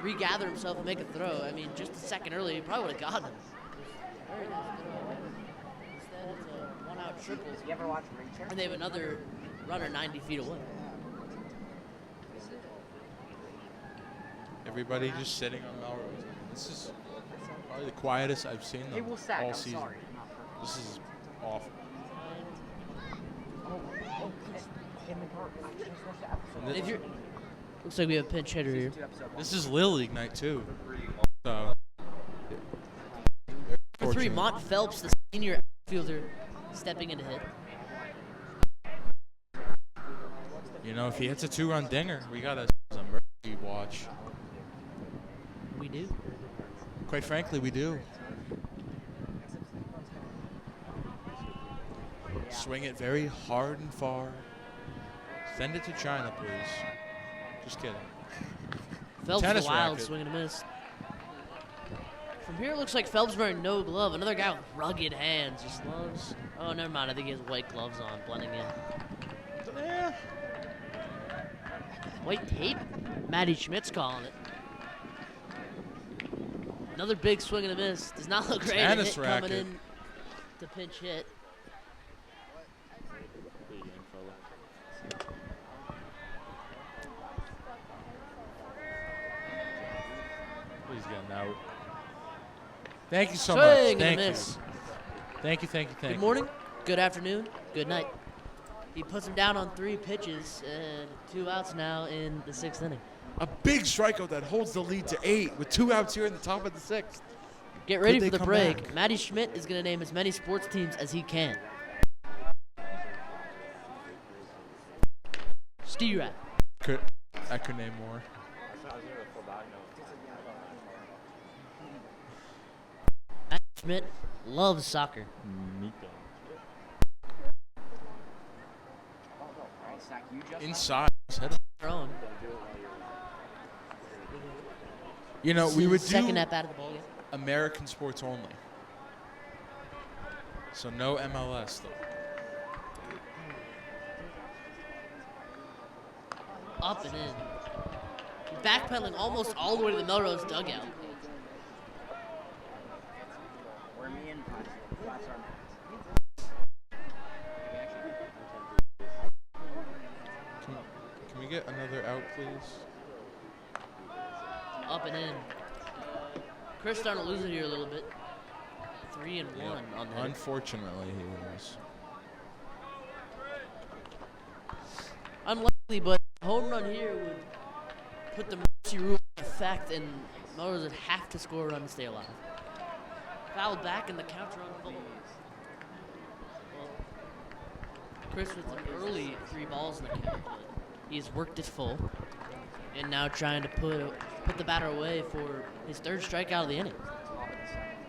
regather himself, and make a throw. I mean, just a second earlier, he probably would have gotten him. Very nice throw. Instead, it's a one-out triple, You ever watch Rindge? and they have another runner 90 feet away. Everybody just sitting on Melrose. This is probably the quietest I've seen them It will sack. all I'm season. sorry. This is awful. And If you're, looks like we have a pinch hitter here. this is Little League night too. So For three, fortunate. Mont Phelps, the senior outfielder, stepping in to hit. You know, if he hits a 2-run dinger, we got a Murphy watch. We do. Quite frankly, we do. Swing it very hard and far. Send it to China, please. Just kidding. Phelps Tennis is a wild racket. swing and a miss. From here, it looks like Phelps wearing no glove. Another guy with rugged hands. Just gloves. Oh, never mind. I think he has white gloves on, blending in. Yeah. White tape? Matty Schmidt's calling it. Another big swing and a miss. Does not look great. A Tennis hit coming racket. in to pinch hit. Please get an out. Thank you so Swing much. and a Thank you. miss. Thank you, thank you, thank Good you. morning, good afternoon, good night. He puts him down on 3 pitches and 2 outs now in the 6th inning. A big strikeout that holds the lead to 8 with 2 outs here in the top of the 6th. Get ready Could for they the come break. back? Matty Schmidt is going to name as many sports teams as he can. Steerat. I could name more. Matty Schmidt loves soccer. Alright, Stack, you just Inside. Head- Throwing. You know, This we is would his second do at bat of the ball game. American sports only. So no MLS though. Up and in. Backpedaling almost all the way to the Melrose dugout. Where me and Flats are Can we get another out, please? Up and in. Chris starting to lose it here a little bit. 3-1 on the header. Unfortunately, he was. Unlikely, but a home run here would put the mercy rule in fact, and Melrose would have to score a run to stay alive. Fouled back and the counter unfolds. Well, Chris with an early 3 balls in the count, but he's worked it full. And now trying to put the batter away for his 3rd strikeout of the inning.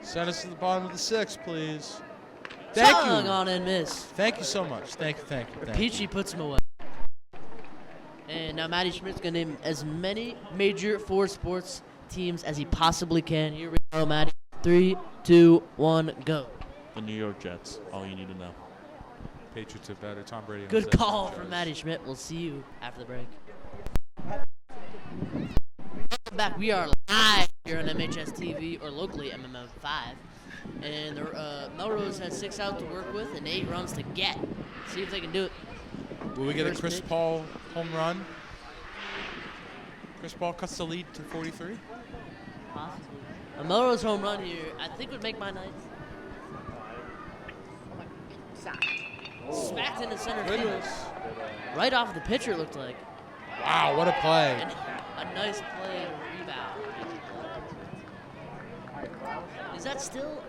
Send us to the bottom of the 6th, please. Thank Swung you. on and miss. Thank you so much. Thank you. Peachy puts him away. And now Matty Schmidt's going to name as many major 4 sports teams as he possibly can. Here we go, Matty. 3, 2, 1, go. The New York Jets. All you need to know. Patriots are better. Tom Brady. Good call from Matty Schmidt. We'll see you after the break. Welcome back. We are live here on MHS TV, or locally MMM5. And Melrose has 6 out to work with and 8 runs to get. See if they can do it. Will we get a First Chris pitch. Paul home run? Chris Paul cuts the lead to 43. Possibly. A Melrose home run here, I think would make my night. Smacked into center field. Goodness. Right off the pitcher, it looked like. Wow, what a play. And a nice play rebound. Is that still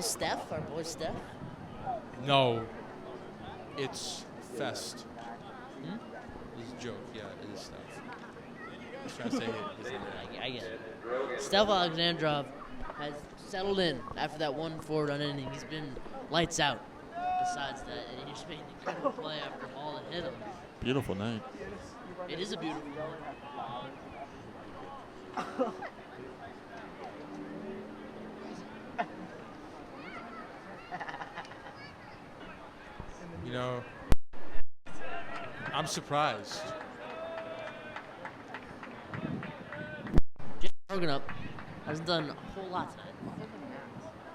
Steph, our boy Steph? No, it's Fest. It's a joke. Yeah, it is Steph. I was trying to say his name. I get it. Steph Alexandrov has settled in after that 1-4 run inning. He's been lights out. Besides that, and he just made an incredible play after a ball that hit him. Beautiful night. It is a beautiful night. You know, I'm surprised. Just broken up. Hasn't done a whole lot tonight.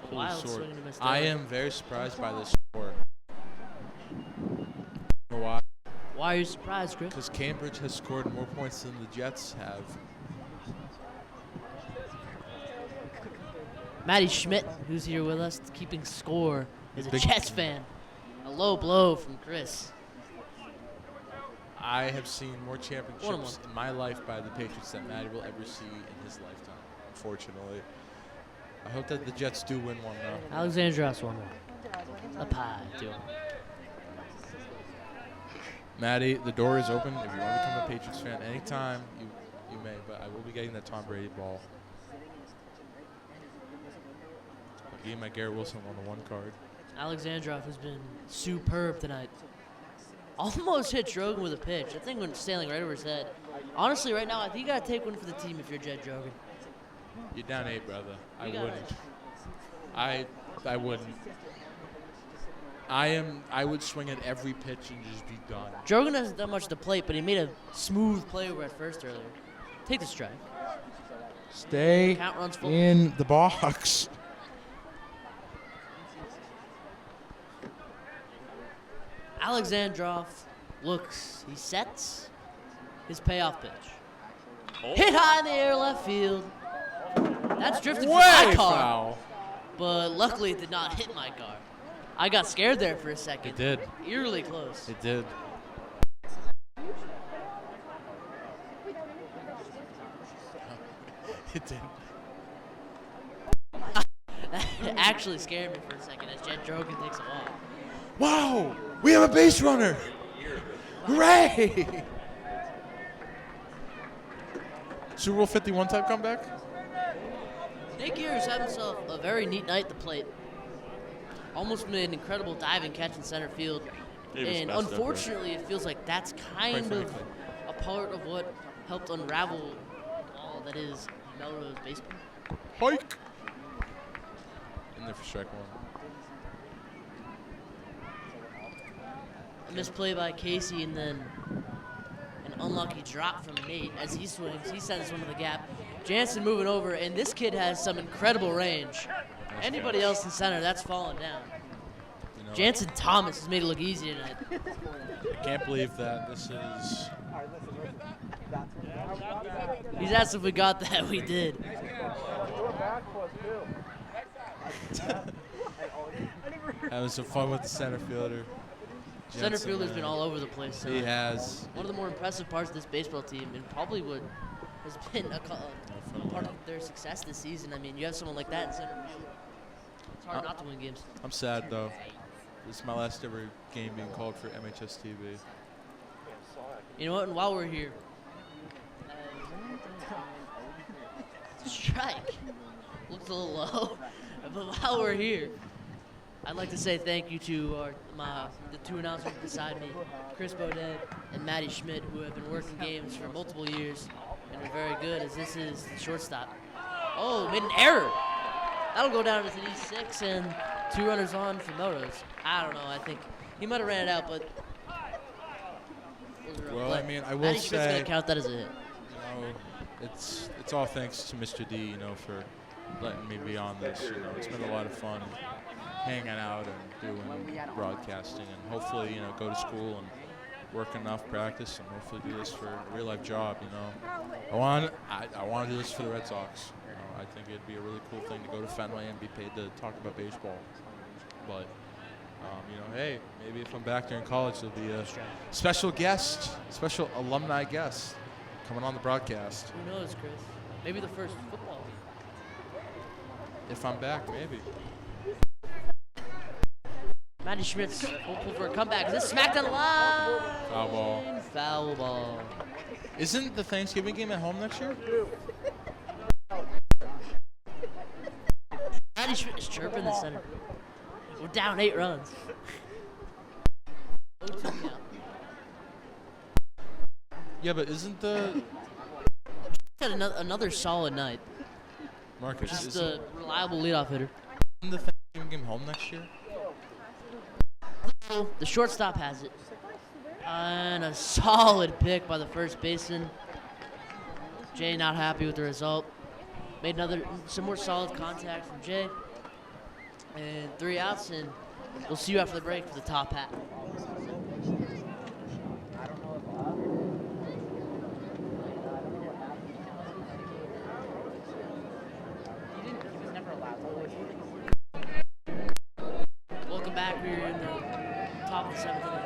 A Holy wild sword. swing and a miss. I there. am very surprised by this score. You know why? Why are you surprised, Chris? Because Cambridge has scored more points than the Jets have. Matty Schmidt, who's here with us, keeping score, is a Big- Jets fan. A low blow from Chris. I have seen more 1-1. championships in my life by the Patriots than Matty will ever see in his lifetime, unfortunately. I hope that the Jets do win one, though. Alexandros 1-1. A pie, 2-1. Maddie, the door is open. If you want to become a Patriots fan anytime, you may, but I will be getting that Tom Brady ball. I'll give you my Garrett Wilson on the 1 card. Alexandrov has been superb tonight. Almost hit Drogan with a pitch. That thing went sailing right over his head. Honestly, right now, I think you got to take one for the team if you're Jed Drogan. You're down 8, brother. I You got wouldn't. I wouldn't. I would swing at every pitch and just be done. Drogan hasn't done much to the plate, but he made a smooth play over at first earlier. Take the strike. Stay Count runs full. in the box. Alexandrov looks. He sets his payoff pitch. Oh. Hit high in the air left field. That's drifted Way from my car. foul. But luckily it did not hit my car. I got scared there for a second. It did. Eerily close. It did. It did. It actually scared me for a second as Jed Drogan takes a walk. Wow! We have a base runner! Hooray! Super Bowl 51 type comeback? Nick Gears had himself a very neat night at the plate. Almost made an incredible diving catch in center field. Gave his And best effort. unfortunately, it feels like that's kind of frankly. a part of what helped unravel all that is Melrose baseball. Hike! In there for strike 1. A misplay by Casey and then an unlucky drop from Nate as he swings. He sends one to the gap. Jansen moving over, and this kid has some incredible range. Anybody else in center, that's falling down. You know, Jansen Thomas has made it look easy tonight. I can't believe that this is... He's asked if we got that. We did. Having some fun with the center fielder. Center Jensen, fielder's man. been all over the place. He has. One of the more impressive parts of this baseball team, and probably would has been a part of their success this season. I mean, you have someone like that in center field. It's hard not to win games. I'm sad though. This is my last ever game being called for MHS TV. You know what? And while we're here, strike looks a little low, but while we're here, I'd like to say thank you to the two announcers beside me, Chris Baudet and Matty Schmidt, who have been working games for multiple years and are very good, as this is the shortstop. Oh, made an error. That'll go down as an E6 and 2 runners on for Melrose. I don't know. I think he might have ran it out, but Well, I mean, I will Matty Schmidt's say, gonna count that as a hit. it's all thanks to Mr. D, for letting me be on this. It's been a lot of fun hanging out and doing broadcasting, and hopefully, go to school and work enough practice, and hopefully do this for a real life job. I want to do this for the Red Sox. I think it'd be a really cool thing to go to Fenway and be paid to talk about baseball. But hey, maybe if I'm back there in college, there'll be a special guest, special alumni guest coming on the broadcast. Who knows, Chris? Maybe the first football. If I'm back, maybe. Matty Schmidt's hopeful for a comeback. This smacked on the line. Foul ball. Foul ball. Isn't the Thanksgiving game at home next year? Matty Schmidt is chirping the center. We're down 8 runs. 0-2 count. Yeah, but isn't the Had another solid night. Marcus? Just Isn't a reliable leadoff hitter. the Thanksgiving game home next year? The shortstop has it. And a solid pick by the first baseman. Jay not happy with the result. Made some more solid contact from Jay. And 3 outs, and we'll see you after the break for the top hat. Welcome back. We're in the top of the 7th inning.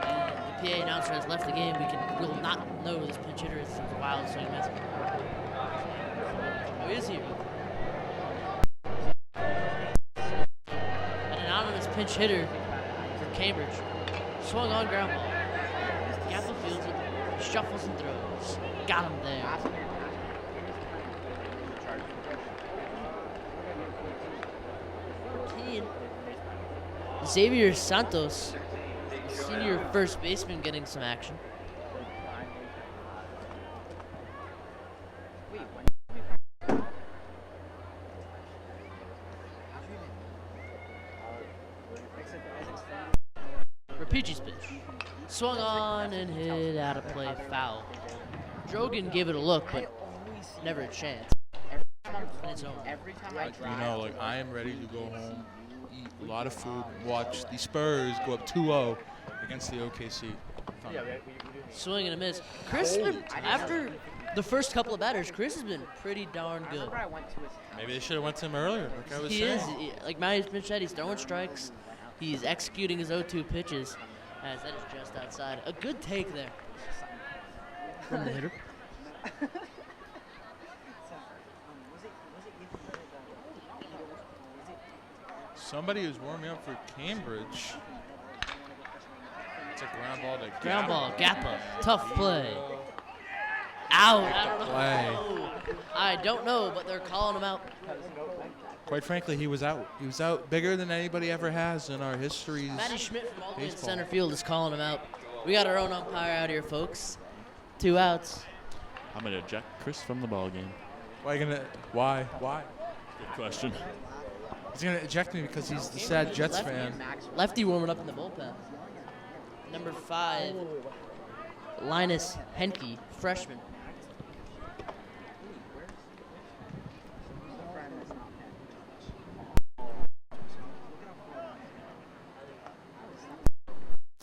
And the PA announcer has left the game. We will not know who this pinch hitter is. It's a wild swing miss. Oh, he is here. An anonymous pinch hitter for Cambridge. Swung on ground ball. Gapple fields it, shuffles and throws. Got him there. Xavier Santos, senior first baseman, getting some action. Rapichi's pitch. Swung on and hit out of play, foul. Drogan gave it a look, but never a chance. And it's over. Every time I drive, I am ready to go home, eat a lot of food, watch the Spurs go up 2-0 against the OKC Thunder. Swing and a miss. Chris has been, after the first couple of batters, Chris has been pretty darn good. I went to his house. Maybe they should have went to him earlier, like I was He saying. is, like Matty Schmidt said, he's throwing strikes. He's executing his 0-2 pitches. As that is just outside. A good take there from the hitter. Somebody is warming up for Cambridge. It's a ground ball to Ground ball, Gappa. Tough play. Out. I don't know. Play. I don't know, but they're calling him out. Quite frankly, he was out. He was out bigger than anybody ever has in our histories. Matty Schmidt from all the way in Baseball. center field is calling him out. We got our own umpire out here, folks. 2 outs. I'm going to eject Chris from the ball game. Why Why? Good question. He's gonna eject me because he's the sad Jets fan. Lefty warming up in the bullpen. Number 5, Linus Henke, freshman.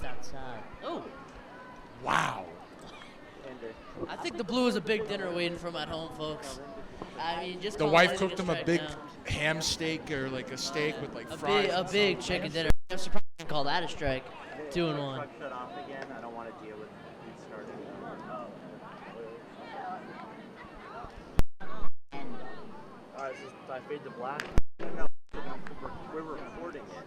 Outside. Oh, Wow. I think the Blue is a big dinner waiting for him at home, folks. I mean, just The call wife anything cooked him a a strike big now. ham steak or like a steak with like A fries. big, a and big stuff. chicken dinner. I'm surprised you call that a strike. 2-1. Shut off again. I don't want to deal with restarting. I fade to black? No, we're recording it.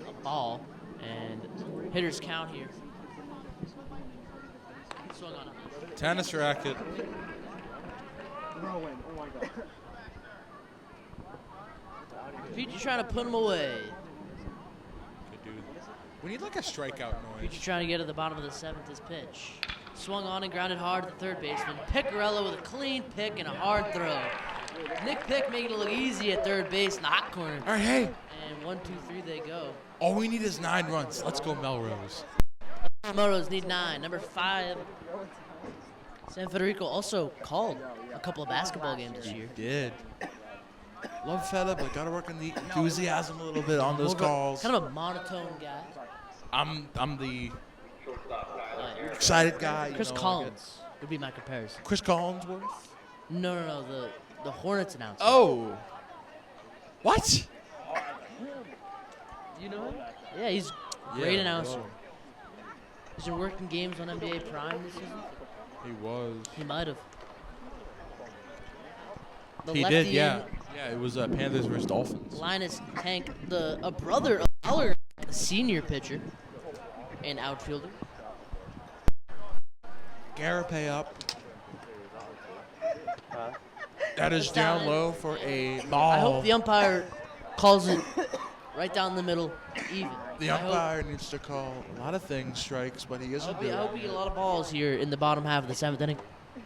A ball, and hitters count here. Swung on. Tennis racket. Peachy trying to put him away. Good dude. We need like a strikeout noise. Peachy trying to get to the bottom of the 7th his pitch. Swung on and grounded hard to the third baseman. Piccarello with a clean pick and a hard throw. Nick Pick making it look easy at third base in the hot corner. All right, hey. And 1, 2, 3 they go. All we need is 9 runs. Let's go Melrose. Melrose need 9. Number 5. San Federico also called a couple of basketball games this year. Did. Love Feta, but gotta work on the enthusiasm a little bit on those calls. Kind of a monotone guy. I'm the excited guy. Chris Collins would be my comparison. Chris Collinsworth? No, the Hornets announcer. Oh. What? You know him? Yeah, he's great announcer. He's been working games on NBA Prime this season. He was. He might have. He did, yeah. Yeah, it was Panthers versus Dolphins. Linus Tank, a brother of Aller, a senior pitcher and outfielder. Garapay up. That is down low for a ball. I hope the umpire calls it right down the middle, even. The umpire needs to call a lot of things strikes, but he isn't doing I hope we get a lot of balls here in the bottom half of the 7th inning.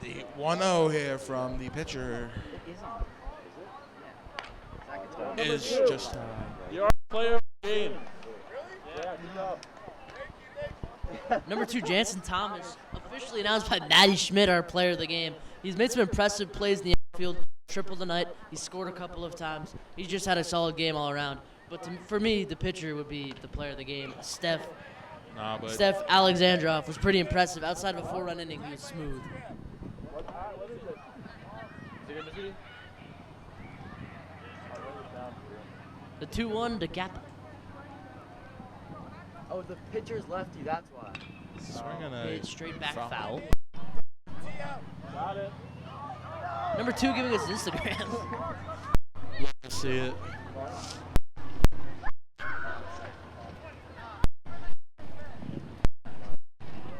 The 1-0 here from the pitcher is just You're player of the game. Number 2, Jansen Thomas, officially announced by Matty Schmidt, our player of the game. He's made some impressive plays in the outfield, triple tonight. He scored a couple of times. He's just had a solid game all around. But for me, the pitcher would be the player of the game. Steph Alexandrov was pretty impressive. Outside of a 4-run inning, he was smooth. The 2-1 to Gap. Oh, the pitcher's lefty, that's why. swinging a Hit straight back foul. foul. Number 2 giving us Instagram. We'll see it.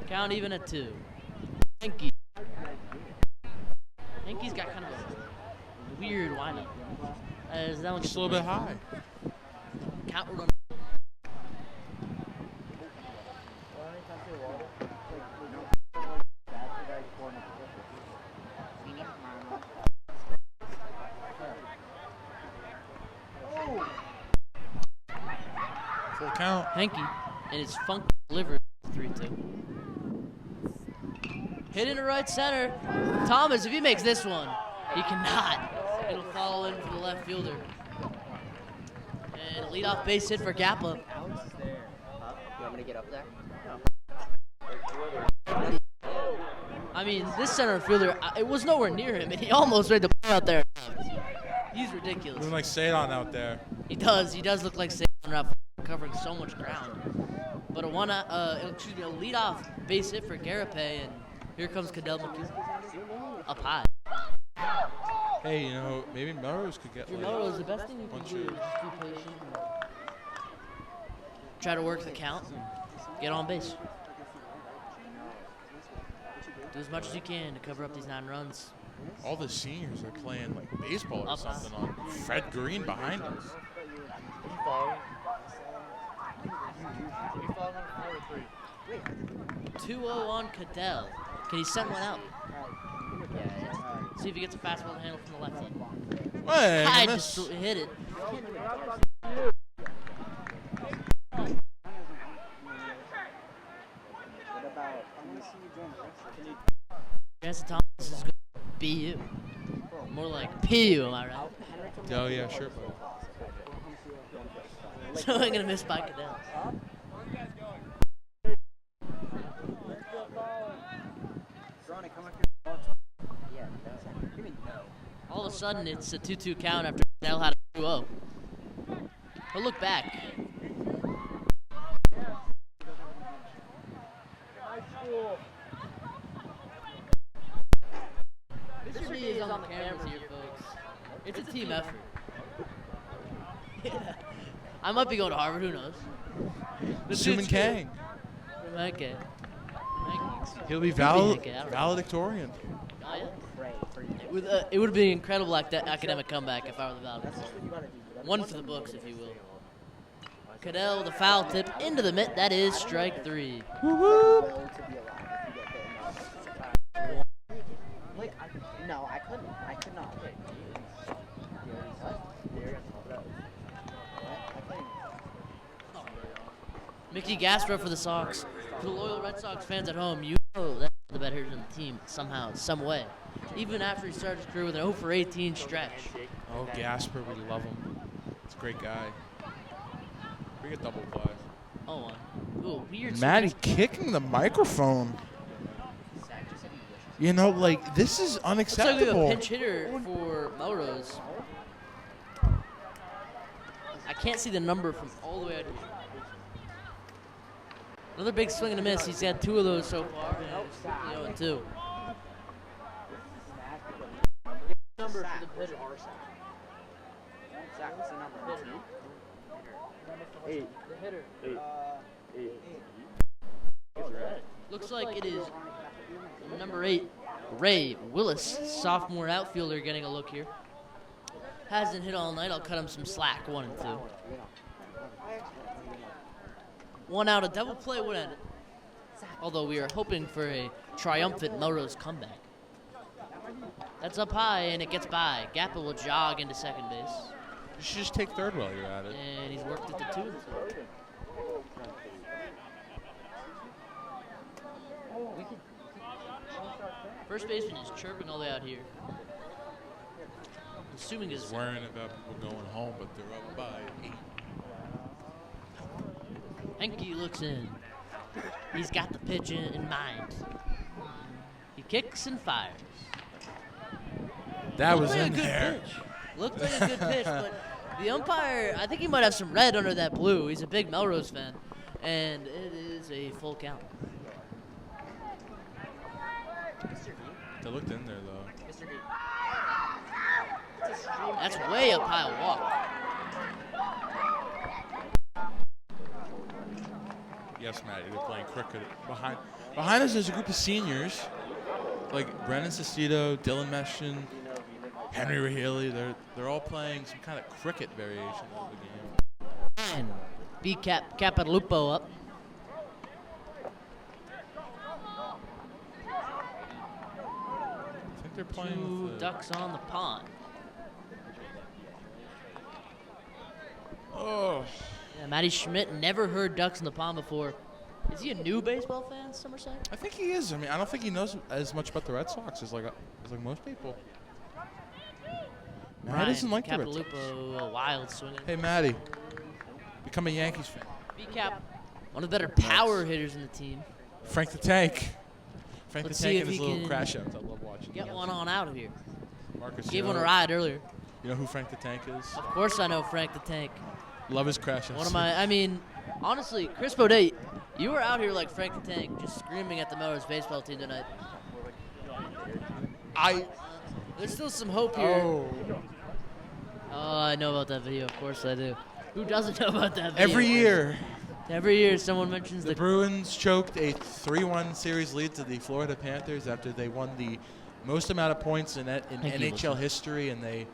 Count even at 2. Henke. Henke's got kind of a weird windup. That one's Just a little bit high. Count run. Full count. Henke and his funk liver 3-2. Hit into right center. Thomas, if he makes this one, he cannot. It'll fall in for the left fielder. And a leadoff base hit for Gappa. Alex is there. You want me to get up there? I mean, this center fielder, it was nowhere near him, and he almost ready to play out there. He's ridiculous. Looking like Sadon out there. He does look like Saban Rapp covering so much ground. But a leadoff base hit for Garapay, and here comes Cadell McHugh up high. Hey, you know, maybe Melrose could get Melrose, the best thing you can bunch do of- is just be patient and try to work the count and get on base. Do as much as you can to cover up these 9 runs. all the seniors are playing like baseball or Up. something on Fred Green behind us. 2-0 on Cadell. Can he send one out? See if he gets a fastball to handle from the left side. Hey, I miss. just hit it. Jansen Thomas is going to be you. More like PU, am I right? Oh yeah, sure, bud. So I'm going to miss by Cadell. All of a sudden, it's a 2-2 count after Cadell had a 2-0. But look back. I might be going to Harvard. Who knows? Suman Kang. Okay. He'll be Hank, I don't know. valedictorian. Oh, yeah. It would be an incredible academic comeback if I were the valedictorian. One for the books, if you will. Cadell with a foul tip into the mitt. That is strike 3. Like, no, I couldn't. I could not. Mickey Gasper for the Sox. For the loyal Red Sox fans at home, you know that's the better hitter on the team somehow, some way. Even after he started his career with an 0 for 18 stretch. Oh, Gasper, we love him. He's a great guy. We get double play. Oh, ooh, weird. Maddie kicking the microphone. You know, like, this is Looks like we have unacceptable. a pinch hitter for Melrose. I can't see the number from all the way out here. Another big swing and a miss. He's had 2 of those so far. And it's 0-2. Number for the pitcher. Zach, what's the number? 8. The hitter. 8. Looks like it is number 8, Ray Willis, sophomore outfielder, getting a look here. Hasn't hit all night. I'll cut him some slack. 1 and 2. 1 out, a double play would end it. Although we are hoping for a triumphant Melrose comeback. That's up high, and it gets by. Gappa will jog into second base. You should just take third while you're at it. And he's worked it to 2 and 2. First baseman is chirping all the way out here. Assuming He's his worrying about people going home, but they're up by 8. Henke looks in. He's got the pitch in mind. He kicks and fires. That Looked was like in a good there. pitch. Looked like a good pitch, but the umpire, I think he might have some red under that blue. He's a big Melrose fan, and it is a full count. They looked in there, though. That's way up high a walk. Yes, Maddie, they're playing cricket. Behind us, there's a group of seniors, like Brennan Sestito, Dylan Meshin, Henry Rahili. They're all playing some kind of cricket variation of the game. And Capitalupo up. I think they're playing 2 with the, ducks on the pond. Oh, Yeah, Matty Schmidt never heard ducks in the pond before. Is he a new baseball fan, Somerset? I think he is. I mean, I don't think he knows as much about the Red Sox as like most people. Matt doesn't like the Red Sox. Capitalupo, a wild swing. Hey, Maddie, become a Yankees fan. B-Cap, one of the better power hitters in the team. Frank the Tank. Frank Let's the see Tank if and his he little can crash outs. I love watching. Get them. one on out of here. Marcus, Gave you one a know- ride earlier. You know who Frank the Tank is? Of course I know Frank the Tank. Love his crash outs. One of my, I mean, honestly, Chris Baudet, you were out here like Frank the Tank, just screaming at the Melrose baseball team tonight. There's still some hope here. Oh, I know about that video. Of course I do. Who doesn't know about that video? Every year someone mentions The Bruins choked a 3-1 series lead to the Florida Panthers after they won the most amount of points in NHL history, and they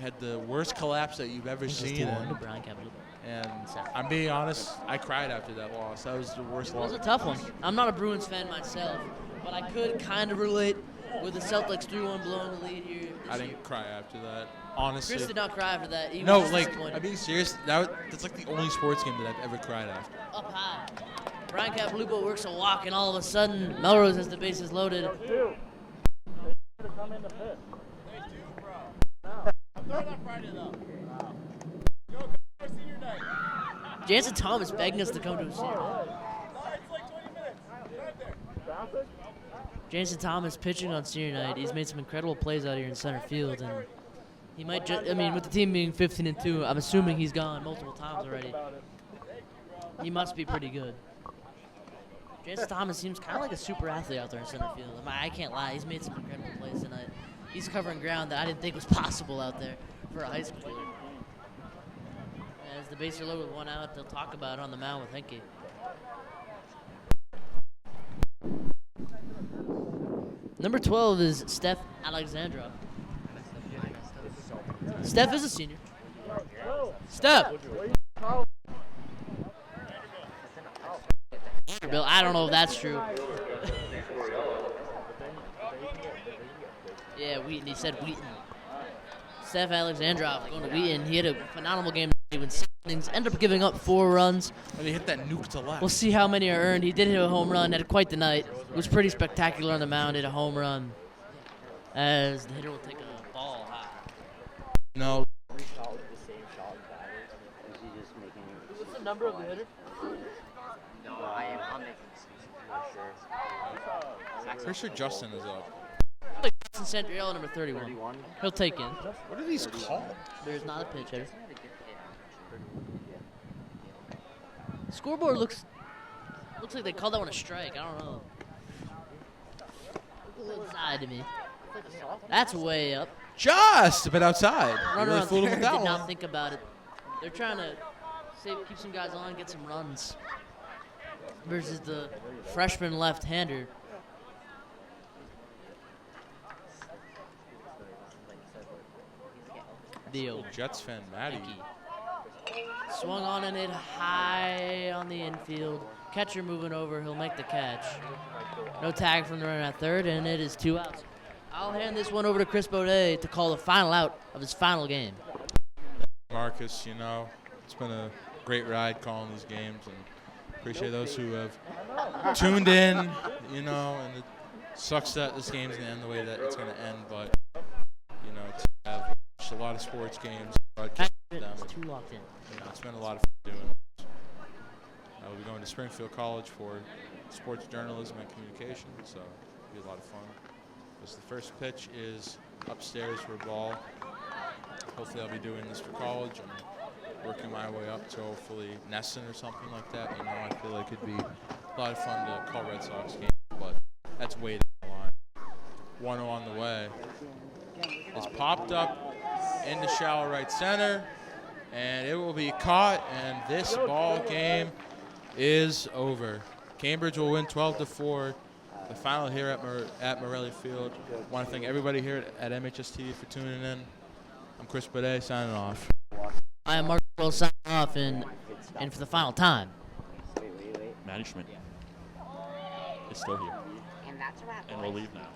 had the worst collapse that you've ever seen. And I'm being honest, I cried after that loss. That was the worst It was loss. a tough one. I'm not a Bruins fan myself, but I could kind of relate with the Celtics 3-1 blowing the lead here. I didn't cry after that, honestly. Chris did not cry after that. He No, was like, disappointed. I'm being serious. That's like the only sports game that I've ever cried after. Up high. Brian Capitalupo works a walk, and all of a sudden, Melrose has the bases loaded. Jansen Thomas begging us to come to a senior night. Jansen Thomas pitching on senior night. He's made some incredible plays out here in center field, and he might I mean, with the team being 15-2, I'm assuming he's gone multiple times already. He must be pretty good. Jansen Thomas seems kind of like a super athlete out there in center field. I can't lie. He's made some incredible plays tonight. He's covering ground that I didn't think was possible out there for a high schooler. As the bases are loaded with 1 out, they'll talk about it on the mound with Henke. Number 12 is Steph Alexandrov. Steph is a senior. Steph! Bill, I don't know if that's true. Yeah, Wheaton. He said Wheaton. Steph Alexandrov going to Wheaton. He had a phenomenal game. He went 6 innings, ended up giving up 4 runs. And he hit that nuke to left. We'll see how many are earned. He did hit a home run. Had quite the night. It was pretty spectacular on the mound. Hit a home run. As the hitter will take a ball high. No. What's the number of the hitter? No, I'm making excuses. Pretty sure Justin is up. Like Justin Santriello, number 31. He'll take in. What are these called? There's not a pinch hitter. Scoreboard looks like they called that one a strike. I don't know. Look a little inside to me. That's way up. Just a bit outside. Run Really around fooled him third, with that did not one. think about it. They're trying to keep some guys on, get some runs. Versus the freshman left-hander. The old Jets fan, Matty. Henke. Swung on and hit high on the infield. Catcher moving over, he'll make the catch. No tag from the runner at third, and it is 2 outs. I'll hand this one over to Chris Baudet to call the final out of his final game. Marcus, you know, it's been a great ride calling these games, and appreciate those who have tuned in, you know, and it sucks that this game's going to end the way that it's going to end, but, you know, to have watched a lot of sports games, broadcast them, It's too locked in. you know, it's been a lot of fun doing this. I will be going to Springfield College for sports journalism and communication, so it'll be a lot of fun. This the first pitch is upstairs for a ball. Hopefully I'll be doing this for college and working my way up to hopefully Nesson or something like that. You know, I feel like it'd be a lot of fun to call Red Sox games, but that's way down the line. 1-0 on the way. It's popped up into shallow right center, and it will be caught, and this ball game is over. Cambridge will win 12-4. The final here at Morelli Field. I want to thank everybody here at MHS TV for tuning in. I'm Chris Baudet signing off. I am Mark Wells signing off, and for the final time. Management is still here. And that's a wrap. And we'll leave now.